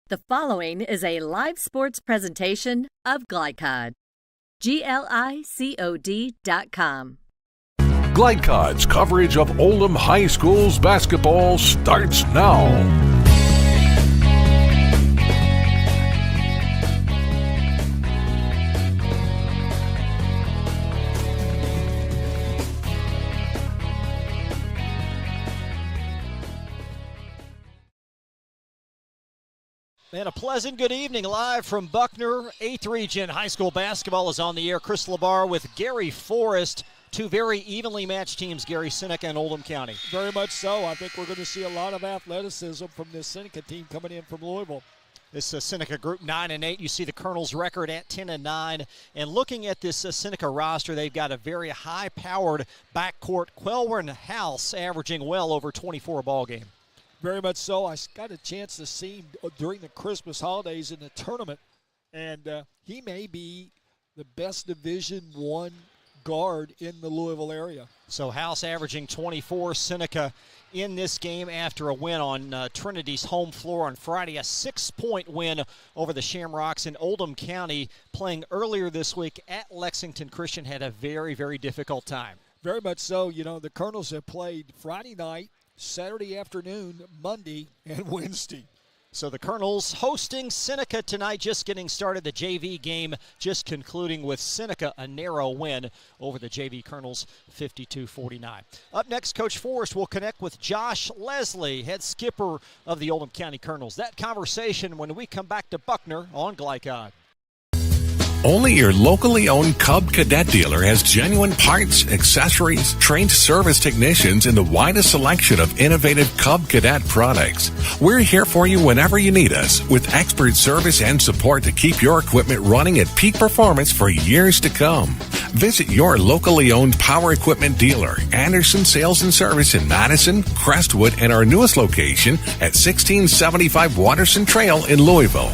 The following is a live sports presentation of Glycod. GLICOD.com. Glycod's coverage of Oldham High School's basketball starts now. And a pleasant good evening live from Buckner. 8th Region High School basketball is on the air. Chris LaBar with Gary Forrest. Two very evenly matched teams, Gary, Seneca and Oldham County. Very much so. I think we're going to see a lot of athleticism from this Seneca team coming in from Louisville. This Seneca group 9-8. You see the Colonels' record at 10-9. And looking at this Seneca roster, they've got a very high-powered backcourt. Quelwyn House averaging well over 24 a ball game. Very much so. I got a chance to see him during the Christmas holidays in the tournament, and he may be the best Division I guard in the Louisville area. So House averaging 24. Seneca in this game after a win on Trinity's home floor on Friday, a 6-point win over the Shamrocks. In Oldham County, playing earlier this week at Lexington Christian, had a very, very difficult time. Very much so. You know, the Colonels have played Friday night, Saturday afternoon, Monday, and Wednesday. So the Colonels hosting Seneca tonight, just getting started. The JV game just concluding with Seneca a narrow win over the JV Colonels, 52-49. Up next, Coach Forrest will connect with Josh Leslie, head skipper of the Oldham County Colonels. That conversation when we come back to Buckner on Glycod. Only your locally owned Cub Cadet dealer has genuine parts, accessories, trained service technicians, and the widest selection of innovative Cub Cadet products. We're here for you whenever you need us, with expert service and support to keep your equipment running at peak performance for years to come. Visit your locally owned power equipment dealer, Anderson Sales and Service in Madison, Crestwood, and our newest location at 1675 Watterson Trail in Louisville.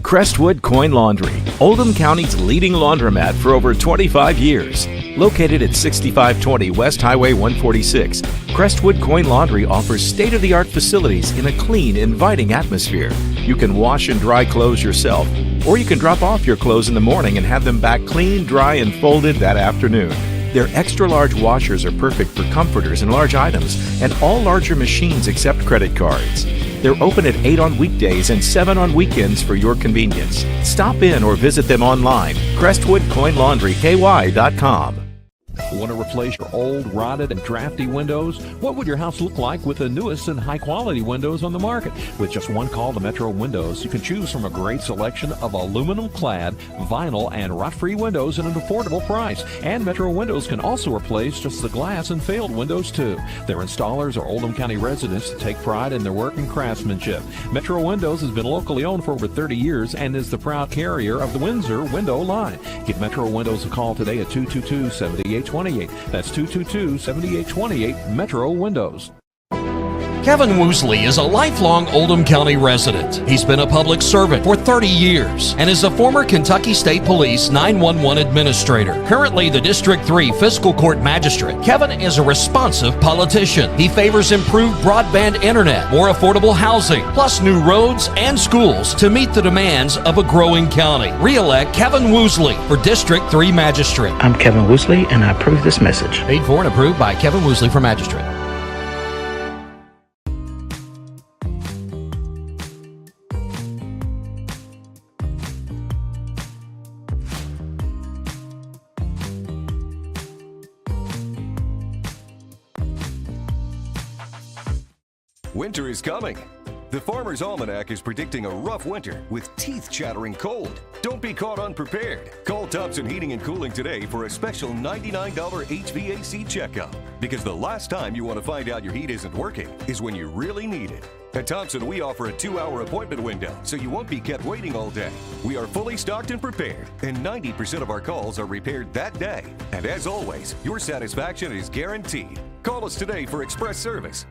Crestwood Coin Laundry, Oldham County's leading laundromat for over 25 years. Located at 6520 West Highway 146, Crestwood Coin Laundry offers state-of-the-art facilities in a clean, inviting atmosphere. You can wash and dry clothes yourself, or you can drop off your clothes in the morning and have them back clean, dry, and folded that afternoon. Their extra-large washers are perfect for comforters and large items, and all larger machines accept credit cards. They're open at 8 on weekdays and 7 on weekends for your convenience. Stop in or visit them online, CrestwoodCoinLaundryKY.com. Want to replace your old, rotted, and drafty windows? What would your house look like with the newest and high-quality windows on the market? With just one call to Metro Windows, you can choose from a great selection of aluminum-clad, vinyl, and rot-free windows at an affordable price. And Metro Windows can also replace just the glass and failed windows, too. Their installers are Oldham County residents that take pride in their work and craftsmanship. Metro Windows has been locally owned for over 30 years and is the proud carrier of the Windsor window line. Give Metro Windows a call today at 222-7828. That's 222-7828, Metro Windows. Kevin Woosley is a lifelong Oldham County resident. He's been a public servant for 30 years and is a former Kentucky State Police 911 administrator. Currently the District 3 Fiscal Court Magistrate, Kevin is a responsive politician. He favors improved broadband internet, more affordable housing, plus new roads and schools to meet the demands of a growing county. Re-elect Kevin Woosley for District 3 Magistrate. I'm Kevin Woosley, and I approve this message. Paid for and approved by Kevin Woosley for Magistrate. Winter is coming. The Farmer's Almanac is predicting a rough winter with teeth-chattering cold. Don't be caught unprepared. Call Thompson Heating and Cooling today for a special $99 HVAC checkup. Because the last time you want to find out your heat isn't working is when you really need it. At Thompson, we offer a 2-hour appointment window, so you won't be kept waiting all day. We are fully stocked and prepared, and 90% of our calls are repaired that day. And as always, your satisfaction is guaranteed. Call us today for express service.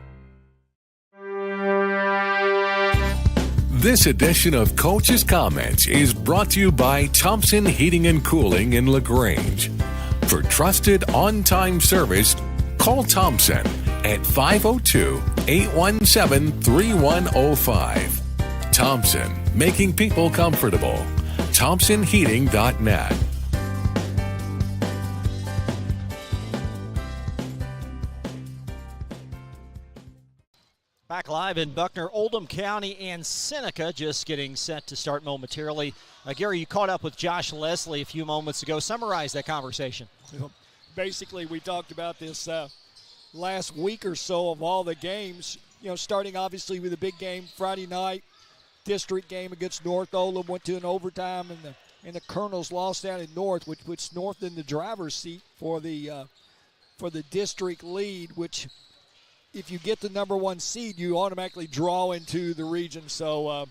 This edition of Coach's Comments is brought to you by Thompson Heating and Cooling in LaGrange. For trusted on-time service, call Thompson at 502-817-3105. Thompson, making people comfortable. ThompsonHeating.net. Back live in Buckner, Oldham County and Seneca just getting set to start momentarily. Gary, you caught up with Josh Leslie a few moments ago. Summarize that conversation. Basically, we talked about this last week or so of all the games, starting obviously with the big game Friday night, district game against North. Oldham went to an overtime, and the Colonels lost down in North, which puts North in the driver's seat for the district lead, which – if you get the number one seed, you automatically draw into the region. So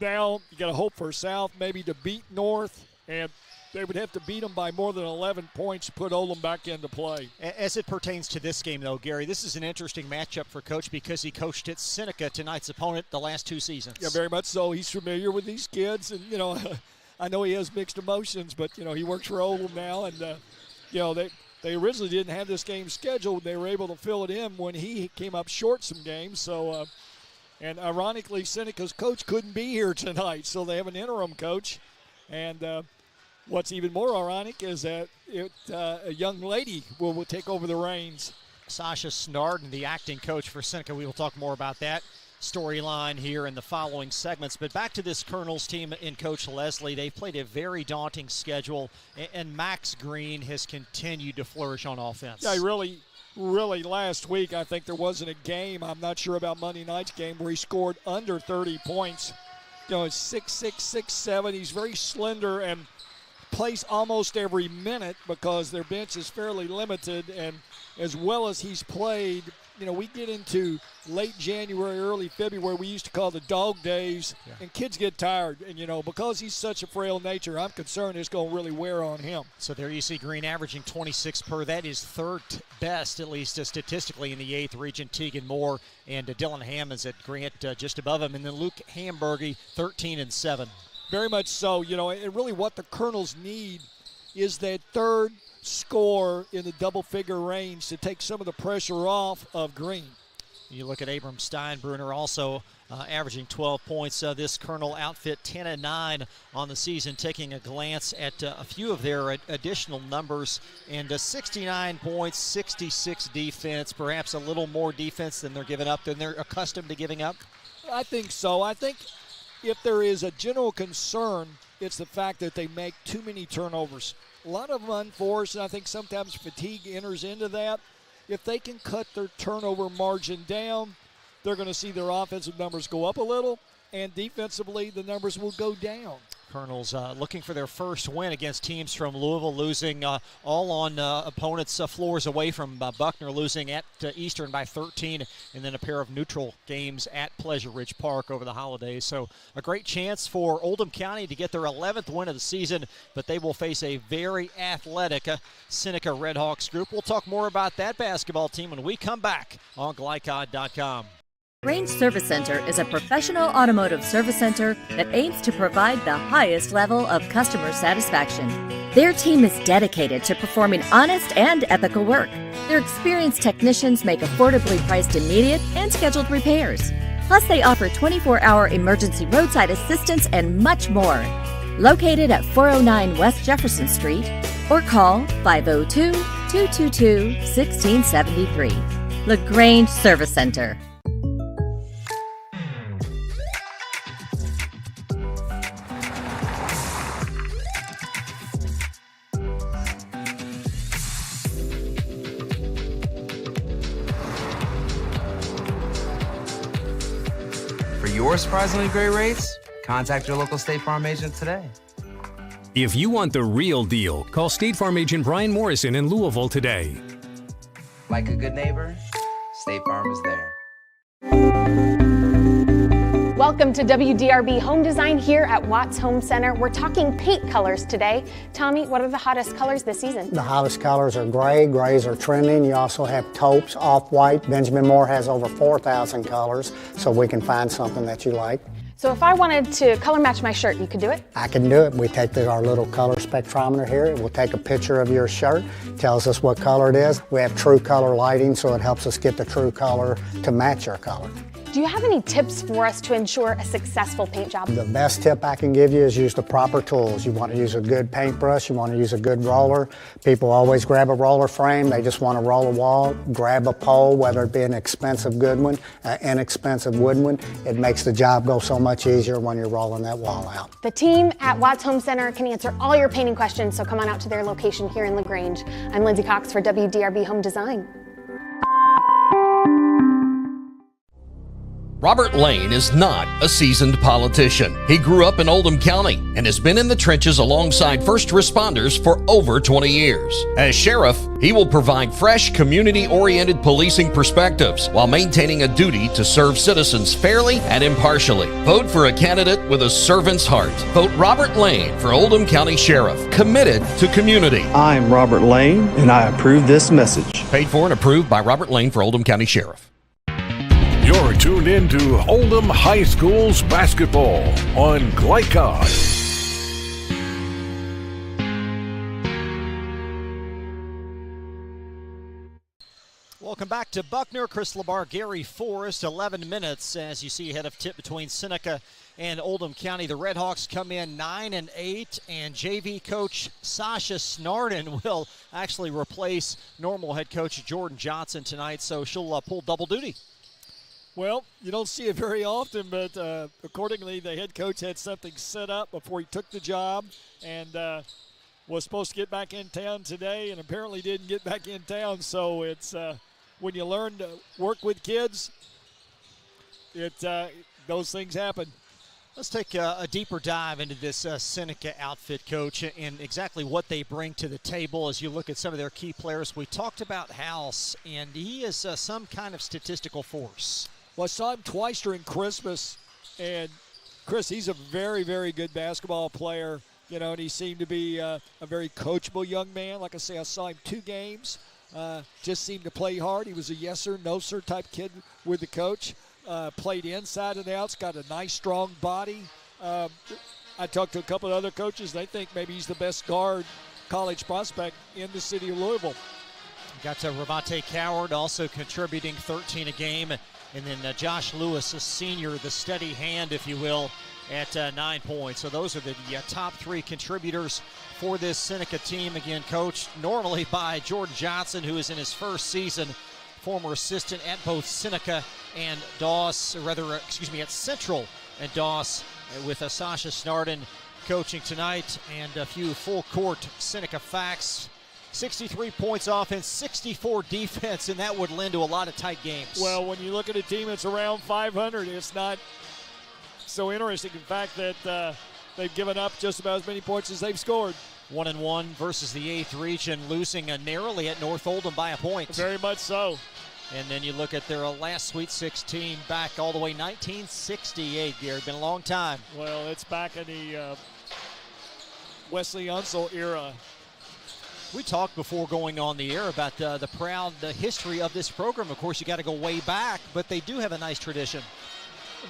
now you got to hope for South maybe to beat North, and they would have to beat them by more than 11 points to put Oldham back into play. As it pertains to this game, though, Gary, this is an interesting matchup for Coach because he coached at Seneca, tonight's opponent, the last 2 seasons. Yeah, very much so. He's familiar with these kids, and, I know he has mixed emotions, but, he works for Oldham now, and, They originally didn't have this game scheduled. They were able to fill it in when he came up short some games. So, and ironically, Seneca's coach couldn't be here tonight, so they have an interim coach. And what's even more ironic is that a young lady will take over the reins. Sasha Snarden, the acting coach for Seneca. We will talk more about that storyline here in the following segments. But back to this Colonels team in Coach Leslie. They've played a very daunting schedule, and Max Green has continued to flourish on offense. Yeah, really last week I think there wasn't a game, I'm not sure about Monday night's game, where he scored under 30 points. It's 6'6", 6'7". He's very slender and plays almost every minute because their bench is fairly limited, and as well as he's played, we get into late January, early February, we used to call the dog days, and kids get tired. And, because he's such a frail nature, I'm concerned it's going to really wear on him. So there you see Green averaging 26 per. That is third best, at least statistically, in the 8th region. Tegan Moore and Dylan Hammonds at Grant just above him. And then Luke Hamburgy, 13 and 7. Very much so. And really what the Colonels need is that third score in the double-figure range to take some of the pressure off of Green. You look at Abram Steinbrunner also averaging 12 points. This Colonel outfit 10 and 9 on the season. Taking a glance at a few of their additional numbers, and 69 points, 66 defense, perhaps a little more defense than they're giving up than they're accustomed to giving up. I think so. I think if there is a general concern, it's the fact that they make too many turnovers. A lot of them unforced, and I think sometimes fatigue enters into that. If they can cut their turnover margin down, they're going to see their offensive numbers go up a little, and defensively the numbers will go down. Colonels looking for their first win against teams from Louisville, losing all on opponents' floors away from Buckner, losing at Eastern by 13, and then a pair of neutral games at Pleasure Ridge Park over the holidays. So a great chance for Oldham County to get their 11th win of the season, but they will face a very athletic Seneca Redhawks group. We'll talk more about that basketball team when we come back on Glycod.com. Range Service Center is a professional automotive service center that aims to provide the highest level of customer satisfaction. Their team is dedicated to performing honest and ethical work. Their experienced technicians make affordably priced immediate and scheduled repairs. Plus, they offer 24-hour emergency roadside assistance and much more. Located at 409 West Jefferson Street, or call 502-222-1673. LaGrange Service Center. Your surprisingly great rates? Contact your local State Farm agent today. If you want the real deal, call State Farm agent Brian Morrison in Louisville today. Like a good neighbor, State Farm is there. Welcome to WDRB Home Design here at Watts Home Center. We're talking paint colors today. Tommy, what are the hottest colors this season? The hottest colors are gray. Grays are trending. You also have taupes, off-white. Benjamin Moore has over 4,000 colors, so we can find something that you like. So if I wanted to color match my shirt, you could do it? I can do it. We take our little color spectrometer here. We'll take a picture of your shirt, tells us what color it is. We have true color lighting, so it helps us get the true color to match your color. Do you have any tips for us to ensure a successful paint job? The best tip I can give you is use the proper tools. You want to use a good paintbrush, you want to use a good roller. People always grab a roller frame, they just want to roll a wall. Grab a pole, whether it be an expensive good one, inexpensive wood one. It makes the job go so much easier when you're rolling that wall out. The team at Watts Home Center can answer all your painting questions, so come on out to their location here in LaGrange. I'm Lindsay Cox for WDRB Home Design. Robert Lane is not a seasoned politician. He grew up in Oldham County and has been in the trenches alongside first responders for over 20 years. As sheriff, he will provide fresh, community-oriented policing perspectives while maintaining a duty to serve citizens fairly and impartially. Vote for a candidate with a servant's heart. Vote Robert Lane for Oldham County Sheriff, committed to community. I'm Robert Lane, and I approve this message. Paid for and approved by Robert Lane for Oldham County Sheriff. You're tuned in to Oldham High School's basketball on Glycod. Welcome back to Buckner. Chris LeBar, Gary Forrest, 11 minutes as you see ahead of tip between Seneca and Oldham County. The Redhawks come in 9-8, and JV coach Sasha Snarden will actually replace normal head coach Jordan Johnson tonight, so she'll pull double duty. Well, you don't see it very often, but accordingly, the head coach had something set up before he took the job and was supposed to get back in town today and apparently didn't get back in town. So it's when you learn to work with kids, those things happen. Let's take a deeper dive into this Seneca outfit, Coach, and exactly what they bring to the table as you look at some of their key players. We talked about House, and he is some kind of statistical force. Well, I saw him twice during Christmas, and Chris, he's a very, very good basketball player, you know, and he seemed to be a very coachable young man. Like I say, I saw him 2 games, just seemed to play hard. He was a yes sir, no sir type kid with the coach. Played inside and outs, got a nice, strong body. I talked to a couple of other coaches. They think maybe he's the best guard college prospect in the city of Louisville. Got to Ravante Coward also contributing 13 a game. And then Josh Lewis, a senior, the steady hand, if you will, at 9 points. So those are the top 3 contributors for this Seneca team. Again, coached normally by Jordan Johnson, who is in his first season, former assistant at both Seneca and Doss, at Central and Doss, with Sasha Snarden coaching tonight. And a few full-court Seneca facts. 63 points offense, 64 defense, and that would lend to a lot of tight games. Well, when you look at a team that's around 500, it's not so interesting. In fact, that they've given up just about as many points as they've scored. 1-1 versus the 8th region, losing narrowly at North Oldham by a point. Very much so. And then you look at their last Sweet 16 back all the way 1968, Gary. Been a long time. Well, it's back in the Wesley Unseld era. We talked before going on the air about the proud history of this program. Of course, you got to go way back, but they do have a nice tradition.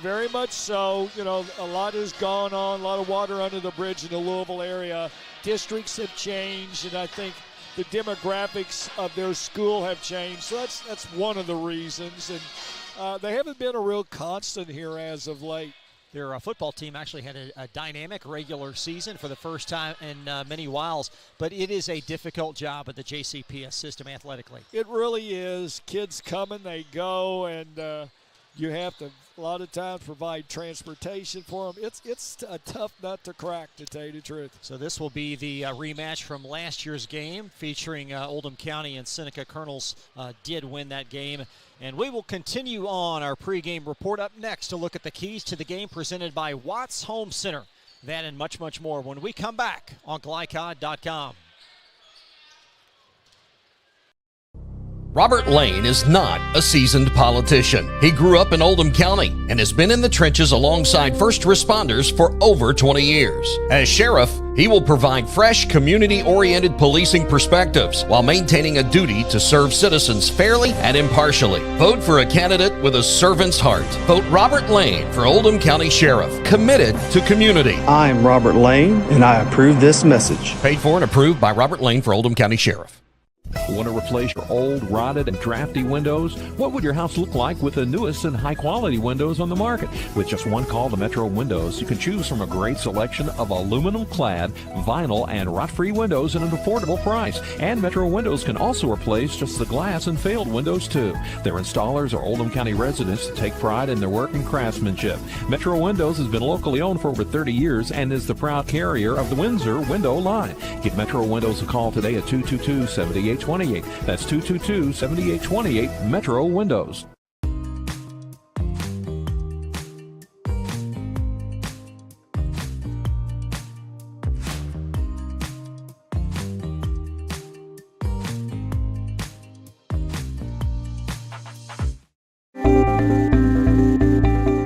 Very much so. You know, a lot has gone on, a lot of water under the bridge in the Louisville area. Districts have changed, and I think the demographics of their school have changed. So that's one of the reasons. And they haven't been a real constant here as of late. Their football team actually had a dynamic regular season for the first time in many whiles, but it is a difficult job at the JCPS system athletically. It really is. Kids come and they go, and you have to, a lot of times, provide transportation for them. It's a tough nut to crack, to tell you the truth. So this will be the rematch from last year's game featuring Oldham County and Seneca. Colonels did win that game. And we will continue on our pregame report. Up next to look at the keys to the game presented by Watts Home Center. That and much, much more when we come back on Glycod.com. Robert Lane is not a seasoned politician. He grew up in Oldham County and has been in the trenches alongside first responders for over 20 years. As sheriff, He will provide fresh, community-oriented policing perspectives while maintaining a duty to serve citizens fairly and impartially. Vote for a candidate with a servant's heart. Vote Robert Lane for Oldham County Sheriff, committed to community. I'm Robert Lane, and I approve this message. Paid for and approved by Robert Lane for Oldham County Sheriff. Want to replace your old, rotted, and drafty windows? What would your house look like with the newest and high-quality windows on the market? With just one call to Metro Windows, you can choose from a great selection of aluminum-clad, vinyl, and rot-free windows at an affordable price. And Metro Windows can also replace just the glass and failed windows, too. Their installers are Oldham County residents that take pride in their work and craftsmanship. Metro Windows has been locally owned for over 30 years and is the proud carrier of the Windsor window line. Give Metro Windows a call today at 222-7828. That's 222-7828, Metro Windows.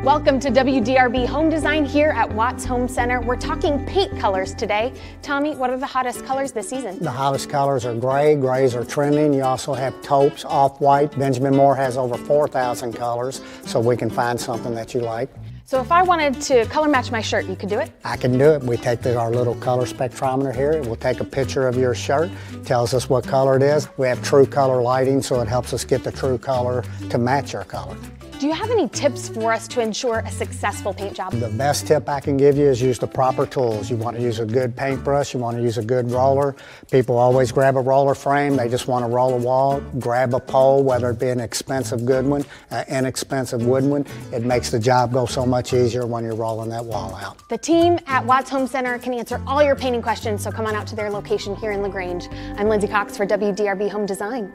Welcome to WDRB Home Design here at Watts Home Center. We're talking paint colors today. Tommy, what are the hottest colors this season? The hottest colors are gray. Grays are trending. You also have taupes, off-white. Benjamin Moore has over 4,000 colors, so we can find something that you like. So if I wanted to color match my shirt, you could do it? I can do it. We take our little color spectrometer here. It will take a picture of your shirt, tells us what color it is. We have true color lighting, so it helps us get the true color to match your color. Do you have any tips for us to ensure a successful paint job? The best tip I can give you is use the proper tools. You want to use a good paintbrush, you want to use a good roller. People always grab a roller frame, they just want to roll a wall. Grab a pole, whether it be an expensive good one, inexpensive wood one. It makes the job go so much easier when you're rolling that wall out. The team at Watts Home Center can answer all your painting questions, so come on out to their location here in LaGrange. I'm Lindsay Cox for WDRB Home Design.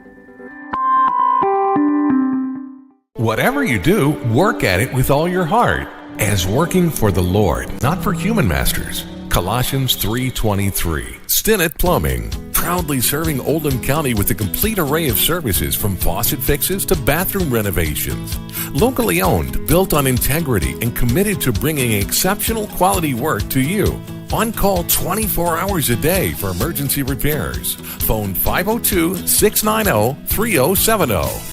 Whatever you do, work at it with all your heart, as working for the Lord, not for human masters. Colossians 3:23. Stinnett Plumbing, proudly serving Oldham County with a complete array of services from faucet fixes to bathroom renovations. Locally owned, built on integrity, and committed to bringing exceptional quality work to you. On call 24 hours a day for emergency repairs. Phone 502-690-3070.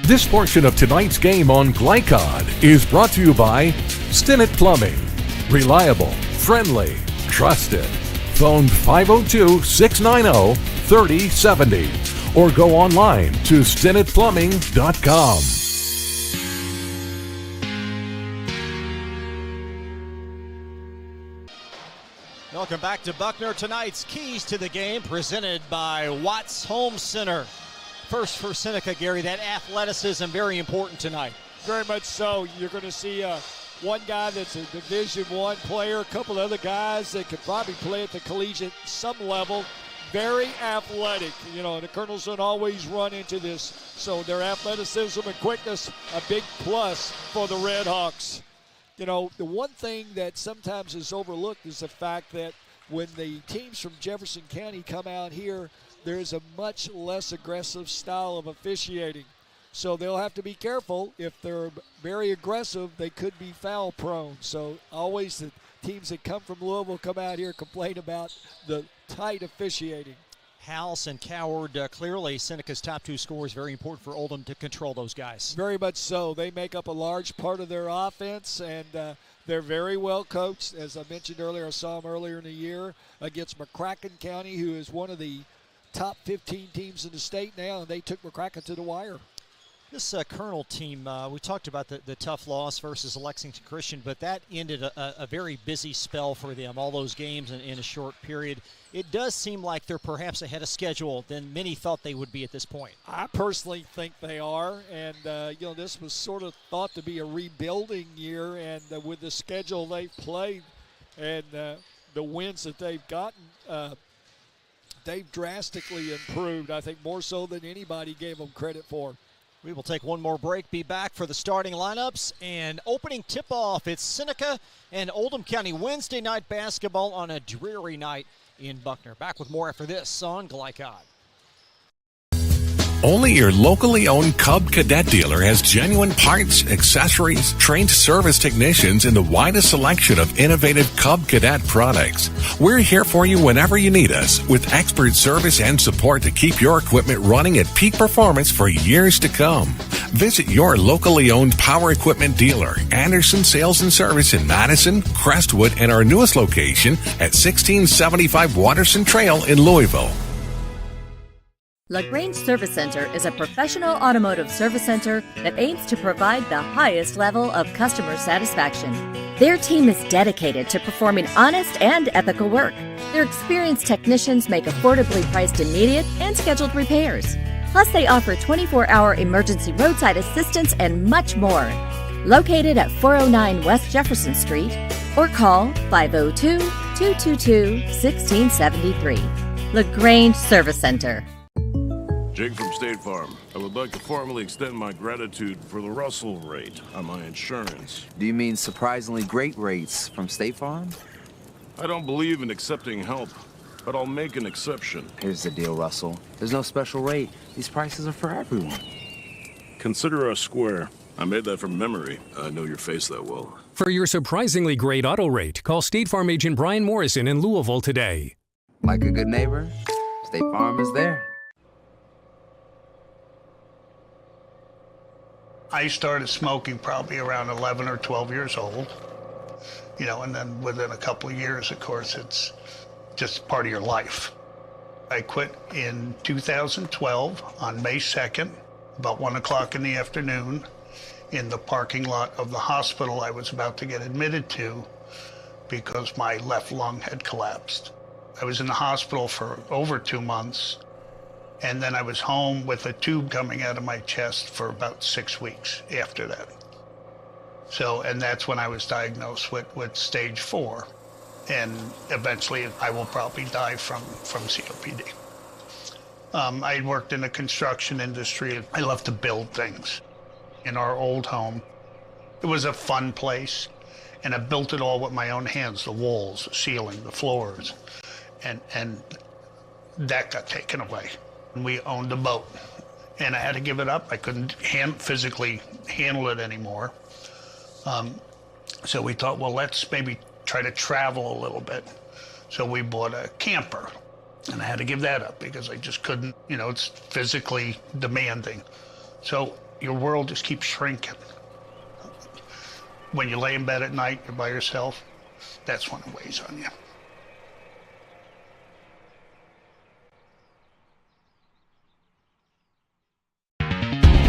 This portion of tonight's game on Glycod is brought to you by Stinnett Plumbing. Reliable, friendly, trusted. Phone 502-690-3070 or go online to StinnettPlumbing.com. Welcome back to Buckner. Tonight's Keys to the Game presented by Watts Home Center. First for Seneca, Gary, that athleticism very important tonight. Very much so. You're going to see one guy that's a Division I player, a couple other guys that could probably play at the collegiate some level. Very athletic. You know, the Colonels don't always run into this. So their athleticism and quickness, a big plus for the Red Hawks. You know, the one thing that sometimes is overlooked is the fact that when the teams from Jefferson County come out here, there's a much less aggressive style of officiating. So they'll have to be careful. If they're very aggressive, they could be foul prone. So always the teams that come from Louisville come out here complain about the tight officiating. House and Coward, clearly Seneca's top two scorers, very important for Oldham to control those guys. Very much so. They make up a large part of their offense, and they're very well coached. As I mentioned earlier, I saw them earlier in the year against McCracken County, who is one of the top 15 teams in the state now, and they took McCracken to the wire. This Colonel team, we talked about the tough loss versus Lexington Christian, but that ended a very busy spell for them, all those games in a short period. It does seem like they're perhaps ahead of schedule than many thought they would be at this point. I personally think they are, and you know, this was sort of thought to be a rebuilding year, and with the schedule they've played and the wins that they've gotten, they've drastically improved, I think more so than anybody gave them credit for. We will take one more break, be back for the starting lineups and opening tip-off. It's Seneca and Oldham County Wednesday night basketball on a dreary night in Buckner. Back with more after this on Glycod. Only your locally owned Cub Cadet dealer has genuine parts, accessories, trained service technicians, and the widest selection of innovative Cub Cadet products. We're here for you whenever you need us, with expert service and support to keep your equipment running at peak performance for years to come. Visit your locally owned power equipment dealer, Anderson Sales and Service in Madison, Crestwood, and our newest location at 1675 Waterson Trail in Louisville. LaGrange Service Center is a professional automotive service center that aims to provide the highest level of customer satisfaction. Their team is dedicated to performing honest and ethical work. Their experienced technicians make affordably priced immediate and scheduled repairs. Plus, they offer 24-hour emergency roadside assistance and much more. Located at 409 West Jefferson Street, or call 502-222-1673. LaGrange Service Center. Jake from State Farm. I would like to formally extend my gratitude for the Russell rate on my insurance. Do you mean surprisingly great rates from State Farm? I don't believe in accepting help, but I'll make an exception. Here's the deal, Russell. There's no special rate. These prices are for everyone. Consider us square. I made that from memory. I know your face that well. For your surprisingly great auto rate, call State Farm agent Brian Morrison in Louisville today. Like a good neighbor, State Farm is there. I started smoking probably around 11 or 12 years old, and then within a couple of years, of course, it's just part of your life. I quit in 2012 on May 2nd, about 1 o'clock in the afternoon, in the parking lot of the hospital I was about to get admitted to because my left lung had collapsed. I was in the hospital for over 2 months. And then I was home with a tube coming out of my chest for about 6 weeks after that. And that's when I was diagnosed with stage 4. And eventually I will probably die from COPD. I had worked in the construction industry. I love to build things. In our old home, it was a fun place. And I built it all with my own hands, the walls, the ceiling, the floors. And that got taken away. We owned a boat, and I had to give it up. I couldn't physically handle it anymore. So we thought, well, let's maybe try to travel a little bit. So we bought a camper, and I had to give that up because I just couldn't, it's physically demanding. So your world just keeps shrinking. When you lay in bed at night, you're by yourself, that's when it weighs on you.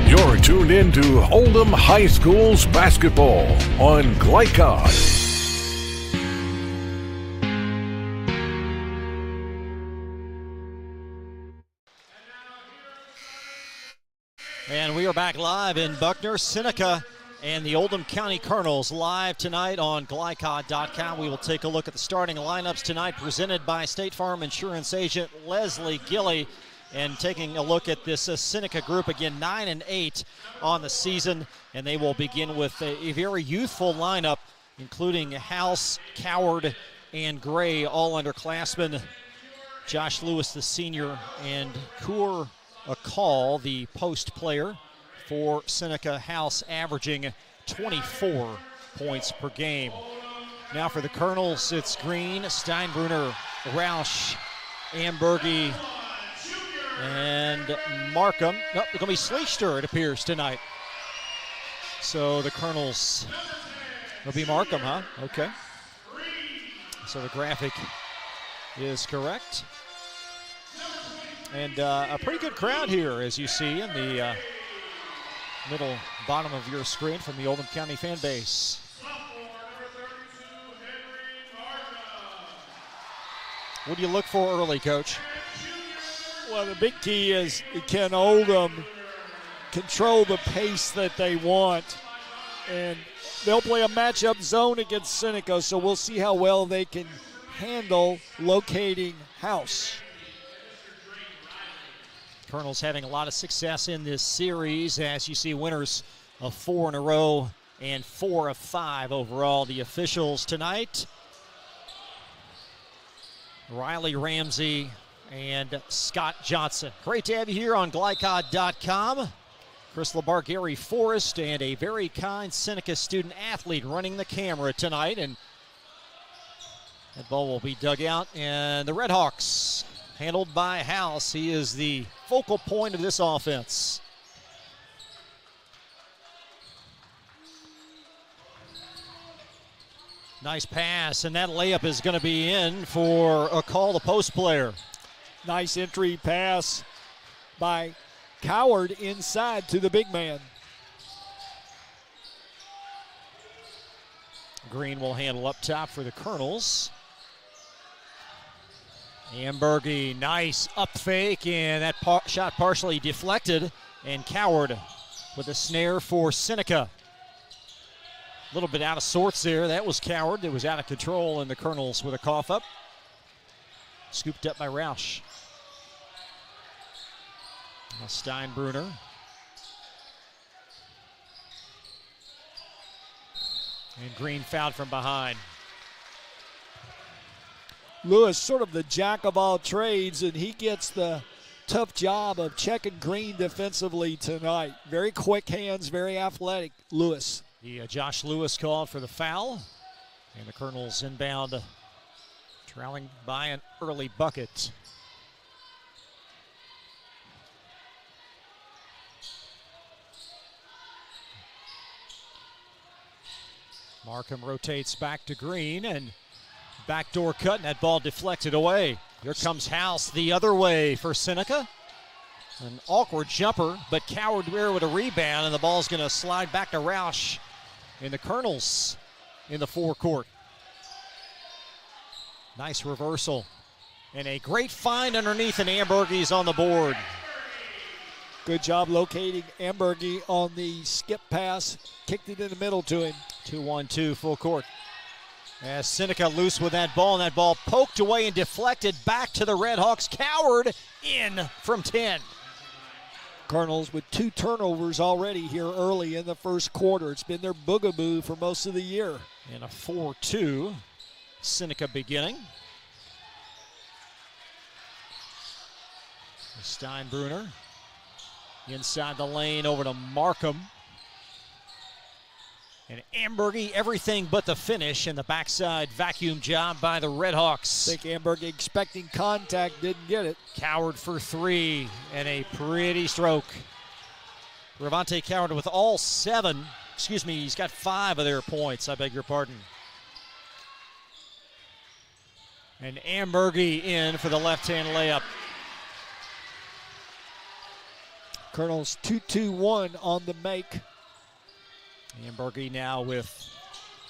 You're tuned in to Oldham High School's basketball on Glycod. And we are back live in Buckner. Seneca and the Oldham County Colonels live tonight on Glycod.com. We will take a look at the starting lineups tonight, presented by State Farm Insurance agent Leslie Gilley. And taking a look at this Seneca group, again, 9-8 on the season. And they will begin with a very youthful lineup, including House, Coward, and Gray, all underclassmen. Josh Lewis, the senior, and Coor Akal, the post player for Seneca. House averaging 24 points per game. Now for the Colonels, it's Green, Steinbrunner, Roush, Ambergy, and Markham. Nope, it's going to be Sleester, it appears, tonight. So the Colonels will be Markham, huh? Okay. So the graphic is correct. And a pretty good crowd here, as you see in the middle bottom of your screen from the Oldham County fan base. What do you look for early, Coach? Well, the big key is, can Oldham control the pace that they want? And they'll play a matchup zone against Seneca, so we'll see how well they can handle locating House. Colonels having a lot of success in this series, as you see, winners of 4 in a row and 4 of 5 overall. The officials tonight: Riley Ramsey and Scott Johnson. Great to have you here on Glycod.com. Chris Labar, Gary Forrest, and a very kind Seneca student athlete running the camera tonight. And that ball will be dug out. And the Redhawks, handled by House. He is the focal point of this offense. Nice pass, and that layup is going to be in for a call, the post player. Nice entry pass by Coward inside to the big man. Green will handle up top for the Colonels. Ambergy, nice up fake, and that shot partially deflected. And Coward with a snare for Seneca. A little bit out of sorts there. That was Coward. It was out of control, and the Colonels with a cough up. Scooped up by Roush. Now Steinbrunner. And Green fouled from behind. Lewis, sort of the jack of all trades, and he gets the tough job of checking Green defensively tonight. Very quick hands, very athletic, Lewis. Josh Lewis called for the foul. And the Colonels inbound, trailing by an early bucket. Markham rotates back to Green, and backdoor cut, and that ball deflected away. Here comes House the other way for Seneca. An awkward jumper, but Coward there with a rebound, and the ball's going to slide back to Roush in the Colonels in the forecourt. Nice reversal. And a great find underneath, and Ambergy's on the board. Good job locating Ambergy on the skip pass. Kicked it in the middle to him. 2-1-2 full court. As Seneca loose with that ball, and that ball poked away and deflected back to the Redhawks. Coward in from 10. Colonels with 2 turnovers already here early in the first quarter. It's been their boogaboo for most of the year. And a 4-2 Seneca beginning. Steinbrunner inside the lane over to Markham. And Ambergy, everything but the finish, and the backside vacuum job by the Redhawks. I think Ambergy expecting contact, didn't get it. Coward for 3, and a pretty stroke. Ravante Coward with all 7. Excuse me, he's got 5 of their points, I beg your pardon. And Ambergy in for the left-hand layup. Colonels 2-2-1 on the make. Ambergy now with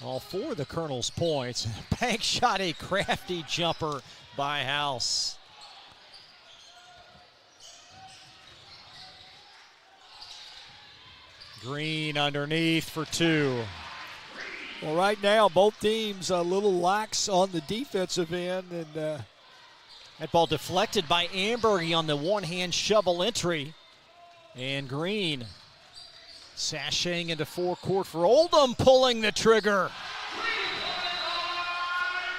all 4 of the Colonels' points. Bank shot, a crafty jumper by House. Green underneath for 2. Well, right now, both teams a little lax on the defensive end. And that ball deflected by Ambergy on the one-hand shovel entry. And Green sashaying into forecourt for Oldham, pulling the trigger.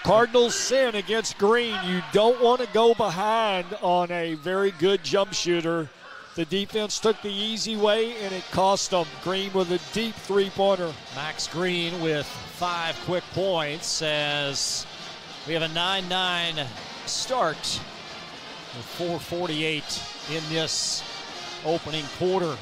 Cardinals sin against Green. You don't want to go behind on a very good jump shooter. The defense took the easy way, and it cost them. Green with a deep three-pointer. Max Green with 5 quick points as we have a 9-9 start with 4:48 in this opening quarter.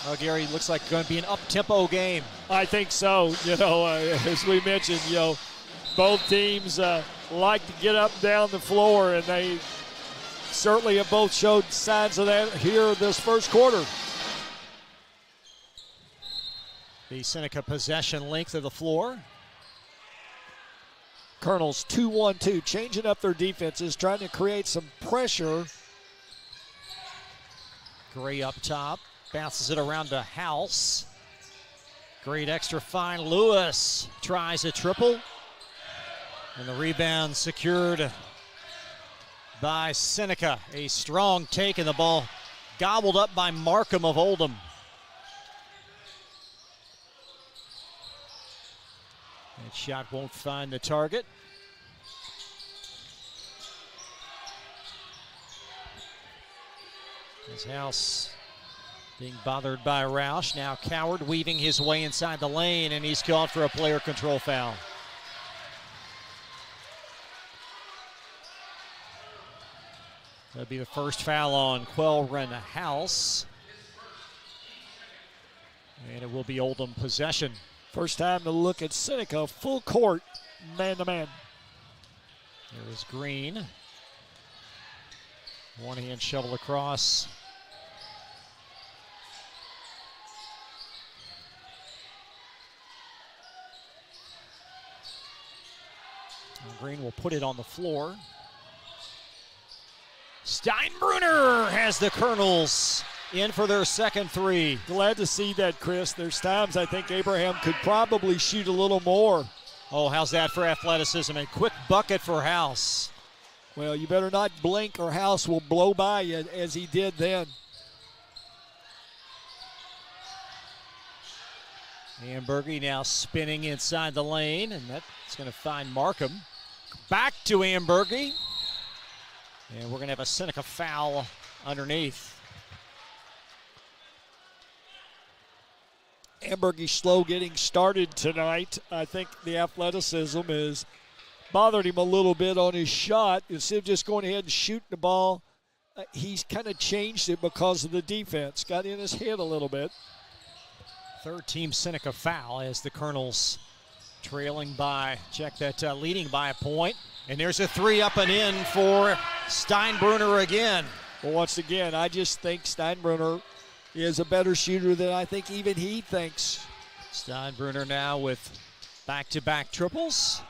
Oh, Gary, looks like going to be an up-tempo game. I think so. As we mentioned, both teams like to get up and down the floor, and they certainly have both showed signs of that here this first quarter. The Seneca possession length of the floor. Colonels 2-1-2, changing up their defenses, trying to create some pressure. Gray up top. Bounces it around to House. Great extra fine. Lewis tries a triple. And the rebound secured by Seneca. A strong take, and the ball gobbled up by Markham of Oldham. That shot won't find the target. His House being bothered by Roush. Now Coward weaving his way inside the lane, and he's called for a player control foul. That'll be the first foul on Quellren House. And it will be Oldham possession. First time to look at Seneca, full court, man-to-man. There is Green. One hand shovel across. Green will put it on the floor. Steinbruner has the Colonels in for their second three. Glad to see that, Chris. There's times I think Abraham could probably shoot a little more. Oh, how's that for athleticism? A quick bucket for House. Well, you better not blink or House will blow by you as he did then. Ambergy now spinning inside the lane, and that's going to find Markham. Back to Ambergy. And we're going to have a Seneca foul underneath. Ambergy slow getting started tonight. I think the athleticism has bothered him a little bit on his shot. Instead of just going ahead and shooting the ball, he's kind of changed it because of the defense. Got in his head a little bit. Third team Seneca foul as the Colonels trailing by, leading by a point. And there's a three up and in for Steinbruner again. Well, once again, I just think Steinbruner is a better shooter than I think even he thinks. Steinbruner now with back-to-back triples.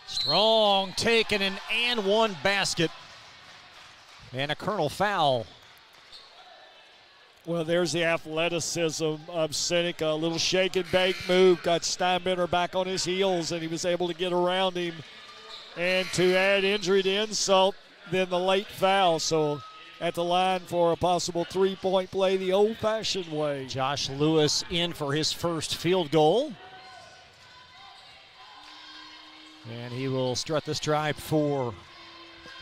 Strong take and an and one basket. And a Colonel foul. Well, there's the athleticism of Seneca. A little shake and bake move. Got Steinbruner back on his heels, and he was able to get around him. And to add injury to insult, then the late foul. So at the line for a possible three-point play the old-fashioned way. Josh Lewis in for his first field goal. And he will strut the stripe for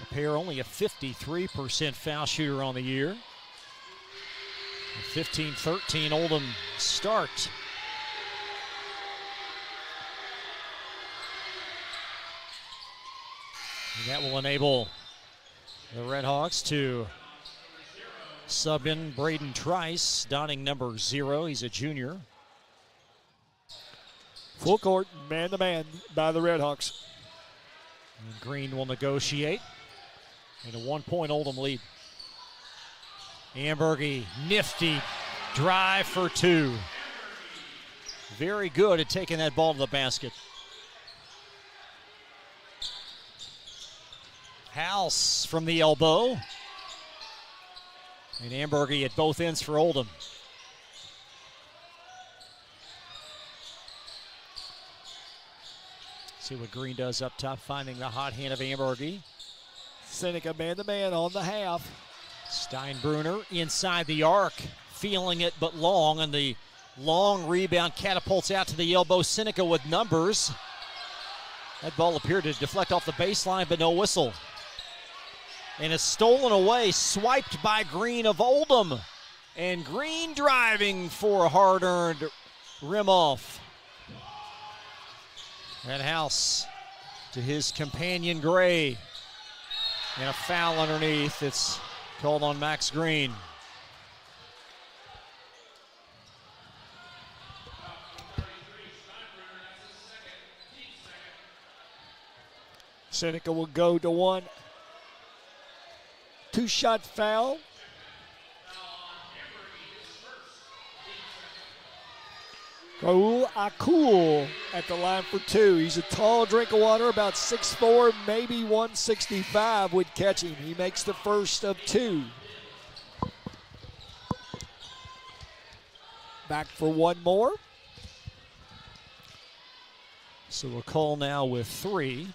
a pair, only a 53% foul shooter on the year. 15-13 Oldham start. And that will enable the Redhawks to sub in Braden Trice, donning number 0. He's a junior. Full court, man-to-man by the Redhawks. And Green will negotiate. And a 1-point Oldham lead. Ambergy, nifty drive for two. Very good at taking that ball to the basket. House from the elbow. And Ambergy at both ends for Oldham. See what Green does up top, finding the hot hand of Ambergy. Seneca man-to-man on the half. Steinbruner inside the arc, feeling it but long, and the long rebound catapults out to the elbow. Seneca with numbers. That ball appeared to deflect off the baseline, but no whistle. And it's stolen away, swiped by Green of Oldham. And Green driving for a hard-earned rim off. And House to his companion Gray. And a foul underneath. It's called on Max Green. Seneca will go to one. Two-shot foul. Raul Akul at the line for two. He's a tall drink of water, about 6'4", maybe 165 would catch him. He makes the first of two. Back for one more. So we'll call now with three.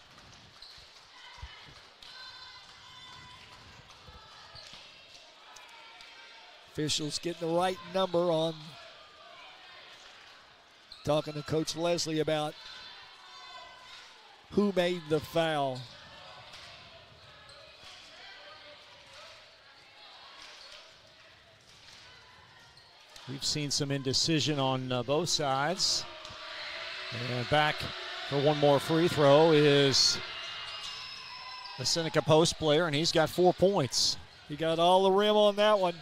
Officials getting the right number on. Talking to Coach Leslie about who made the foul. We've seen some indecision on both sides. And back for one more free throw is the Seneca post player, and he's got 4 points. He got all the rim on that one.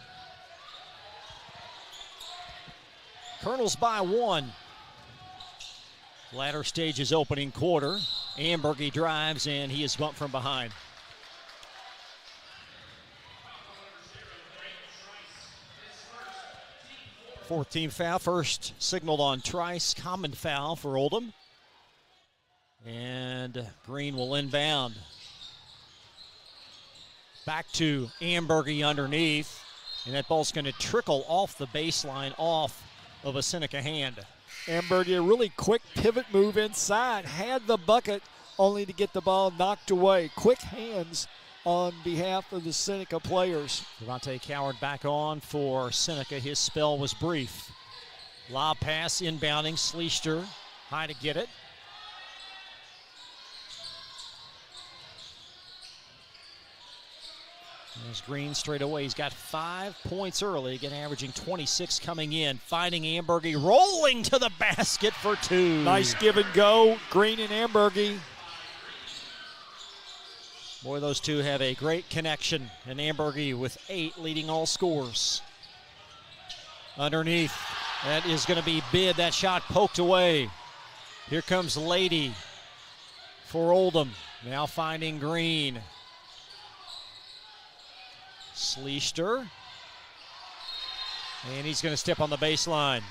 Colonels by 1. Latter stages opening quarter. Ambergy drives, and he is bumped from behind. Fourth team foul, first signaled on Trice. Common foul for Oldham. And Green will inbound. Back to Ambergy underneath. And that ball's going to trickle off the baseline, off of a Seneca hand. Ambergy, a really quick pivot move inside. Had the bucket, only to get the ball knocked away. Quick hands on behalf of the Seneca players. Devontae Coward back on for Seneca. His spell was brief. Lob pass inbounding. Schleister high to get it. There's Green straight away. He's got 5 points early, again averaging 26 coming in. Finding Ambergy, rolling to the basket for 2. Nice give and go, Green and Ambergy. Boy, those two have a great connection. And Ambergy with 8 leading all scores. Underneath, that is going to be bid. That shot poked away. Here comes Lady for Oldham. Now finding Green. Schleister. And he's going to step on the baseline.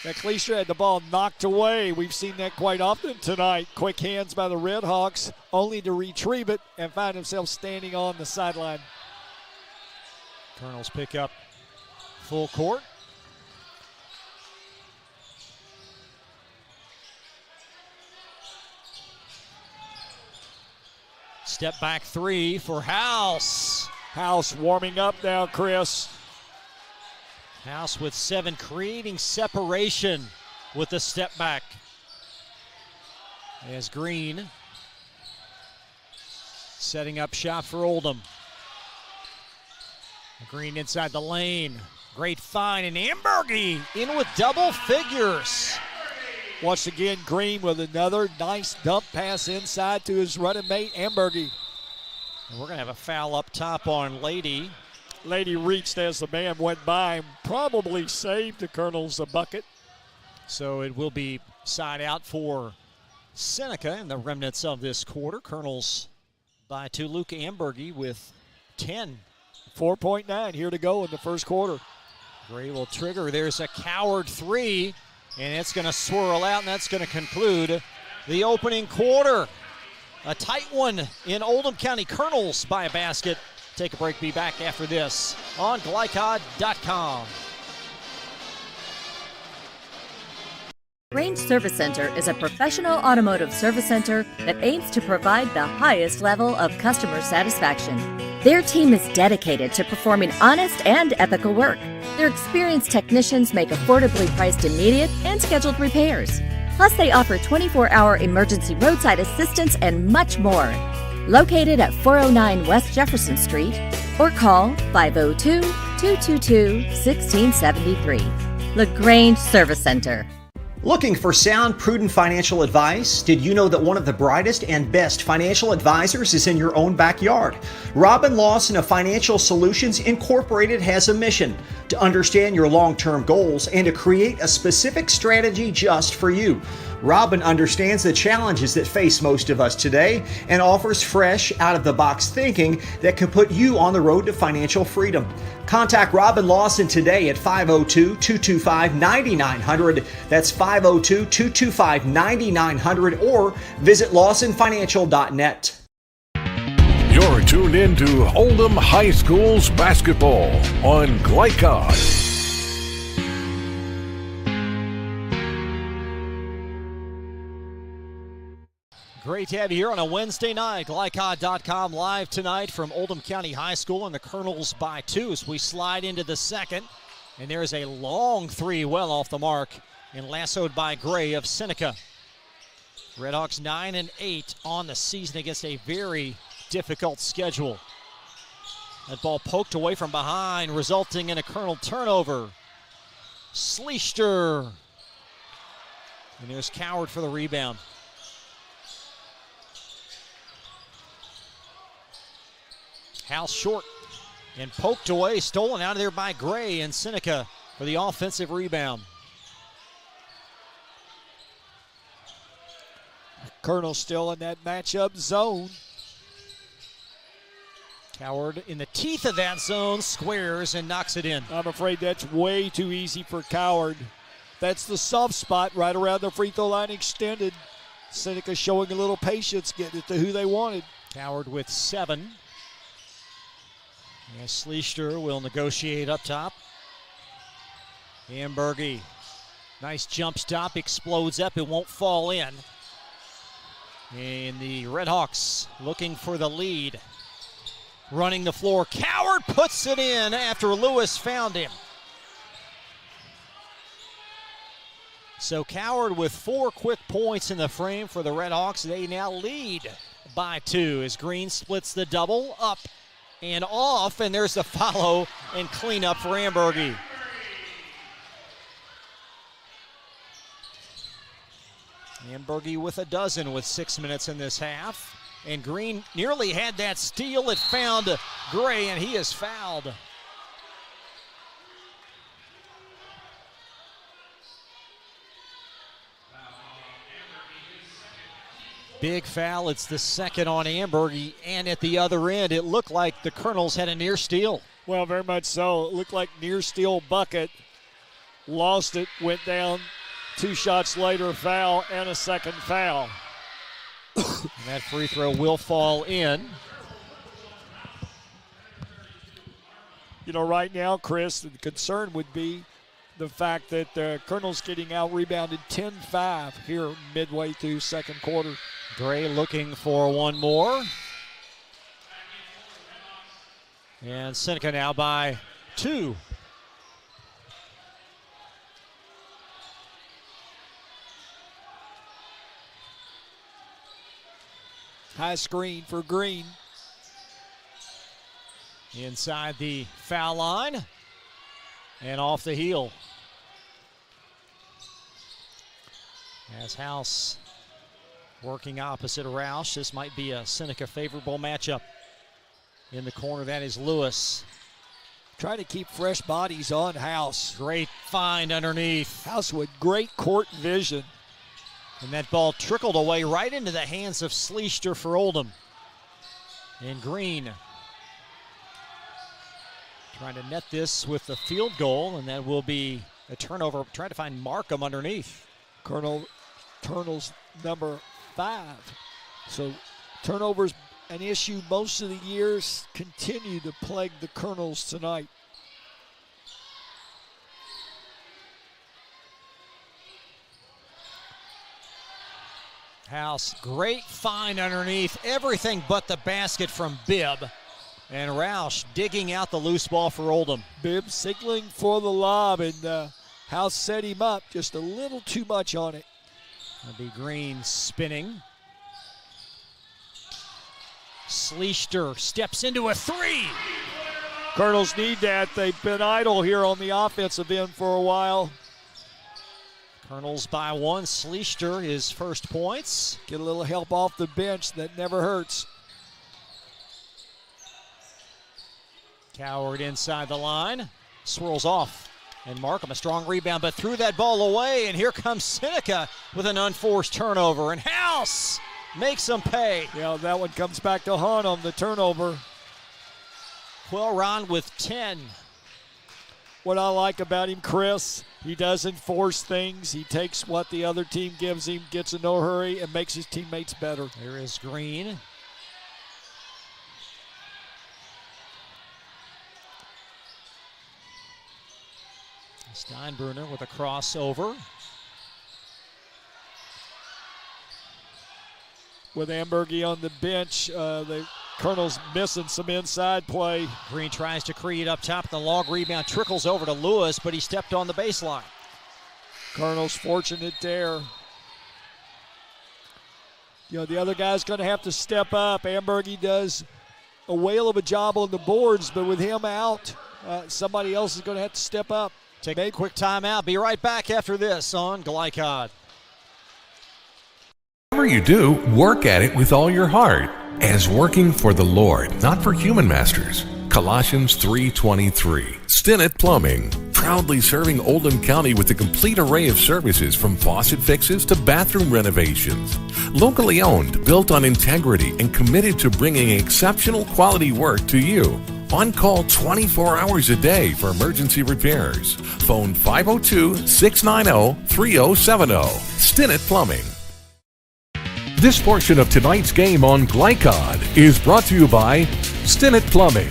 That Schleister had the ball knocked away. We've seen that quite often tonight. Quick hands by the Redhawks, only to retrieve it and find himself standing on the sideline. Colonels pick up full court. Step back 3 for House. House warming up now, Chris. House with 7, creating separation with the step back. As Green setting up shot for Oldham. Green inside the lane. Great find, and Ambergy in with double figures. Once again, Green with another nice dump pass inside to his running mate, Ambergy. And we're going to have a foul up top on Lady. Lady reached as the man went by and probably saved the Colonels a bucket. So it will be side out for Seneca in the remnants of this quarter. Colonels by 2. Luke Ambergy with 10. 4.9 here to go in the first quarter. Gray will trigger. There's a Coward 3, and it's going to swirl out, and that's going to conclude the opening quarter. A tight one in Oldham County. Colonels by a basket. Take a break. Be back after this on Glycod.com. Grange Service Center is a professional automotive service center that aims to provide the highest level of customer satisfaction. Their team is dedicated to performing honest and ethical work. Their experienced technicians make affordably priced immediate and scheduled repairs. Plus, they offer 24-hour emergency roadside assistance and much more. Located at 409 West Jefferson Street, or call 502-222-1673. LaGrange Service Center. Looking for sound, prudent financial advice? Did you know that one of the brightest and best financial advisors is in your own backyard? Robin Lawson of Financial Solutions Incorporated has a mission to understand your long-term goals and to create a specific strategy just for you. Robin understands the challenges that face most of us today and offers fresh, out-of-the-box thinking that can put you on the road to financial freedom. Contact Robin Lawson today at 502-225-9900. That's 502-225-9900, or visit lawsonfinancial.net. You're tuned in to Oldham High School's basketball on Glycod. Great to have you here on a Wednesday night. Glycod.com live tonight from Oldham County High School, and the Colonels by 2 as we slide into the second. And there's a long three well off the mark and lassoed by Gray of Seneca. Redhawks 9-8 on the season against a very difficult schedule. That ball poked away from behind, resulting in a Colonel turnover. Sleester. And there's Coward for the rebound. House short and poked away, stolen out of there by Gray, and Seneca for the offensive rebound. Colonel still in that matchup zone. Coward in the teeth of that zone, squares and knocks it in. I'm afraid that's way too easy for Coward. That's the soft spot right around the free throw line extended. Seneca showing a little patience, getting it to who they wanted. Coward with 7. And Sleester will negotiate up top. Ambergy, nice jump stop, explodes up, it won't fall in. And the Redhawks looking for the lead. Running the floor, Coward puts it in after Lewis found him. So Coward with 4 quick points in the frame for the Redhawks. They now lead by 2 as Green splits the double up and off, and there's the follow and cleanup for Ambergy. Ambergy with a dozen with 6 minutes in this half. And Green nearly had that steal. It found Gray, and he is fouled. Big foul. It's the second on Ambergy, and at the other end, it looked like the Colonels had a near steal. Well, very much so. It looked like near steal bucket. Lost it, went down. 2 shots later, foul, and a second foul. And that free throw will fall in. You know, right now, Chris, the concern would be the fact that the Colonel's getting out-rebounded 10-5 here midway through second quarter. Gray looking for one more. And Seneca now by 2. High screen for Green. Inside the foul line and off the heel. As House working opposite Roush. This might be a Seneca favorable matchup. In the corner, that is Lewis. Trying to keep fresh bodies on House. Great find underneath. House with great court vision. And that ball trickled away right into the hands of Sleester for Oldham. And Green trying to net this with the field goal, and that will be a turnover. Trying to find Markham underneath. Colonel's number 5. So turnovers an issue most of the years, continue to plague the Colonels tonight. House, great find underneath, everything but the basket from Bibb. And Roush digging out the loose ball for Oldham. Bibb signaling for the lob, and House set him up just a little too much on it. That'll be Green spinning. Sleester steps into a 3. Colonels need that. They've been idle here on the offensive end for a while. Colonels by 1. Sleester his first points. Get a little help off the bench. That never hurts. Coward inside the line. Swirls off. And Markham a strong rebound, but threw that ball away. And here comes Seneca with an unforced turnover. And House makes them pay. Yeah, that one comes back to haunt on the turnover. Quilron with 10. What I like about him, Chris, he doesn't force things. He takes what the other team gives him, gets in no hurry, and makes his teammates better. There is Green. Steinbruner with a crossover. with Ambergy on the bench. The Colonel's missing some inside play. Green tries to create up top. The long rebound trickles over to Lewis, but he stepped on the baseline. Colonel's fortunate there. The other guy's going to have to step up. Ambergy does a whale of a job on the boards, but with him out, somebody else is going to have to step up. Take a quick timeout. Be right back after this on Glycod. Whatever you do, work at it with all your heart, as working for the Lord, not for human masters. Colossians 3:23. Stinnett Plumbing, proudly serving Oldham County with a complete array of services from faucet fixes to bathroom renovations. Locally owned, built on integrity, and committed to bringing exceptional quality work to you. On call 24 hours a day for emergency repairs. Phone 502-690-3070. Stinnett Plumbing. This portion of tonight's game on Glycod is brought to you by Stinnett Plumbing.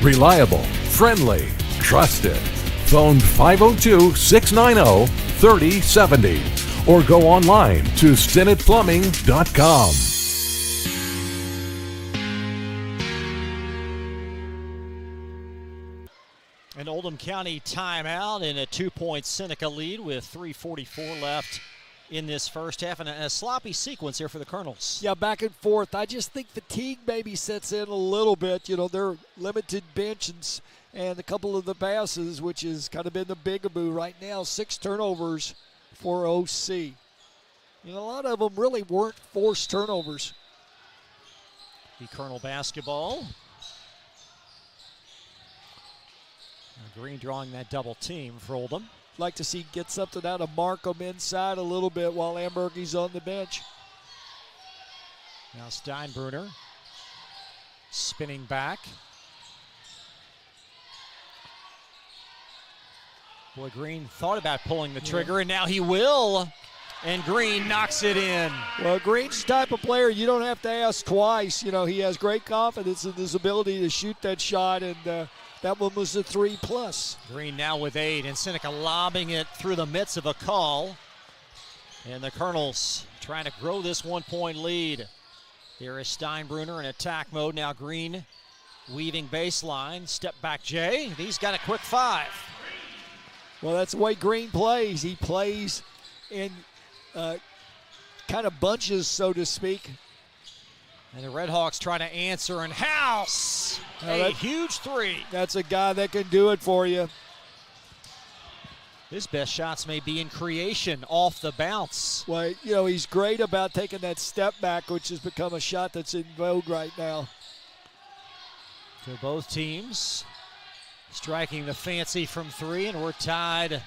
Reliable, friendly, trusted. Phone 502-690-3070 or go online to StinnettPlumbing.com. An Oldham County timeout and a 2-point Seneca lead with 3:44 left in this first half, and a sloppy sequence here for the Colonels. Yeah, back and forth. I just think fatigue maybe sets in a little bit. They're limited bench and a couple of the passes, which has kind of been the bigaboo right now. 6 turnovers for OC. A lot of them really weren't forced turnovers. The Colonel basketball. Green drawing that double team for Oldham. Like to see get something out of Markham inside a little bit while Ambergy's on the bench. Now Steinbrunner spinning back. Boy, Green thought about pulling the trigger, and now he will. And Green knocks it in. Well, Green's the type of player you don't have to ask twice. He has great confidence in his ability to shoot that shot, and that one was a 3+. Green now with 8, and Seneca lobbing it through the midst of a call. And the Colonels trying to grow this 1-point lead. There is Steinbrunner in attack mode. Now Green weaving baseline. Step back Jay. He's got a quick 5. Well, that's the way Green plays. He plays in kind of bunches, so to speak. And the Redhawks try to answer, and House, a huge 3. That's a guy that can do it for you. His best shots may be in creation off the bounce. Well, he's great about taking that step back, which has become a shot that's in vogue right now. So both teams striking the fancy from 3, and we're tied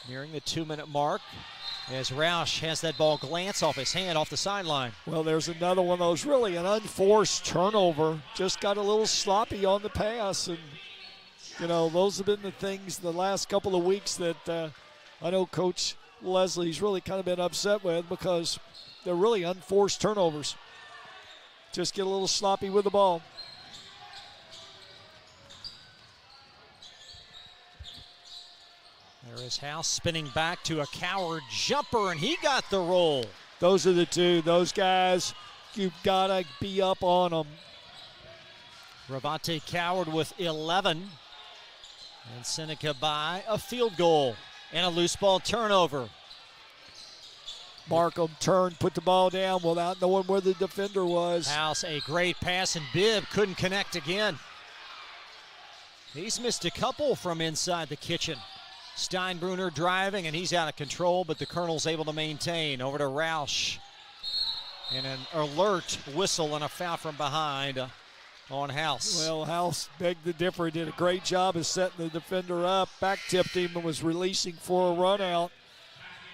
nearing the 2-minute mark as Roush has that ball glance off his hand off the sideline. Well, there's another one of those, really an unforced turnover. Just got a little sloppy on the pass, and those have been the things the last couple of weeks that I know Coach Leslie's really kind of been upset with, because they're really unforced turnovers. Just get a little sloppy with the ball. There is House spinning back to a Coward jumper, and he got the roll. Those are the two. Those guys, you've got to be up on them. Ravante Coward with 11. And Seneca by a field goal and a loose ball turnover. Markham turned, put the ball down without knowing where the defender was. House, a great pass, and Bibb couldn't connect again. He's missed a couple from inside the kitchen. Steinbrunner driving, and he's out of control, but the Colonel's able to maintain. Over to Roush. And an alert whistle and a foul from behind on House. Well, House begged the differ, did a great job of setting the defender up, back-tipped him and was releasing for a run-out,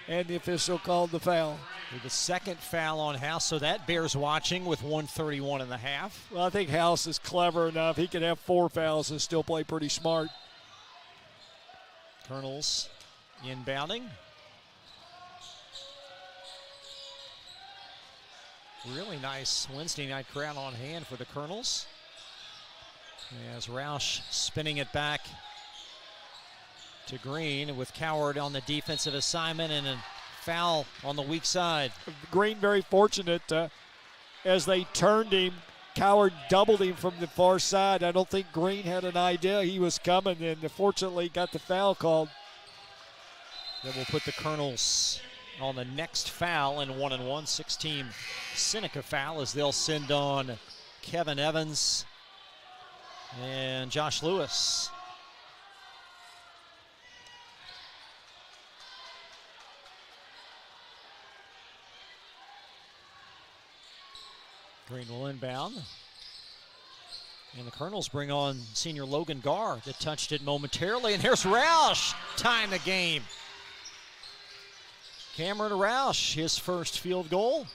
and the official called the foul. With the second foul on House, so that bears watching with 1:31 in the half. Well, I think House is clever enough. He can have 4 fouls and still play pretty smart. Colonels inbounding. Really nice Wednesday night crowd on hand for the Colonels. As Roush spinning it back to Green with Coward on the defensive assignment, and a foul on the weak side. Green very fortunate as they turned him. Coward doubled him from the far side. I don't think Green had an idea he was coming, and fortunately got the foul called. Then we'll put the Colonels on the next foul in 1-1. 6-team Seneca foul as they'll send on Kevin Evans and Josh Lewis. Green will inbound. And the Colonels bring on senior Logan Garr that touched it momentarily. And here's Roush tying the game. Cameron Roush, his first field goal.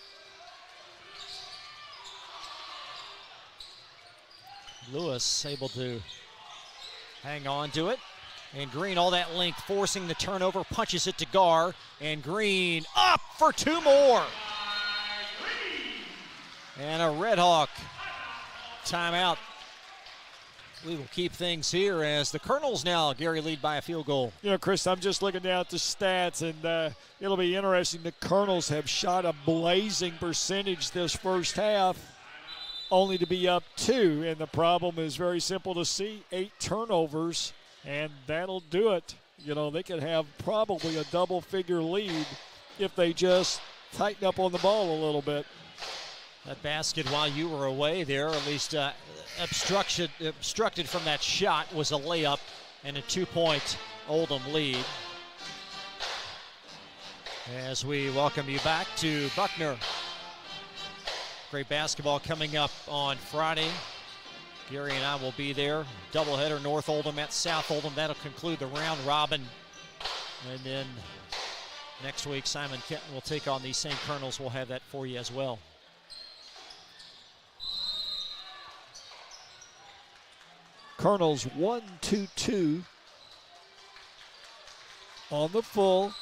Lewis able to hang on to it. And Green, all that length, forcing the turnover, punches it to Garr. And Green up for two more. And a Red Hawk timeout. We will keep things here as the Colonels now, Gary, lead by a field goal. You know, Chris, I'm just looking down at the stats, and it'll be interesting. The Colonels have shot a blazing percentage this first half, only to be up 2. And the problem is very simple to see, 8 turnovers, and that'll do it. You know, they could have probably a double-figure lead if they just tighten up on the ball a little bit. That basket while you were away there, at least obstructed from that shot, was a layup and a 2-point Oldham lead. As we welcome you back to Buckner. Great basketball coming up on Friday. Gary and I will be there. Doubleheader, North Oldham at South Oldham. That'll conclude the round robin. And then next week, Simon Kenton will take on the St. Colonels. We'll have that for you as well. Colonels 1-2-2 on the full.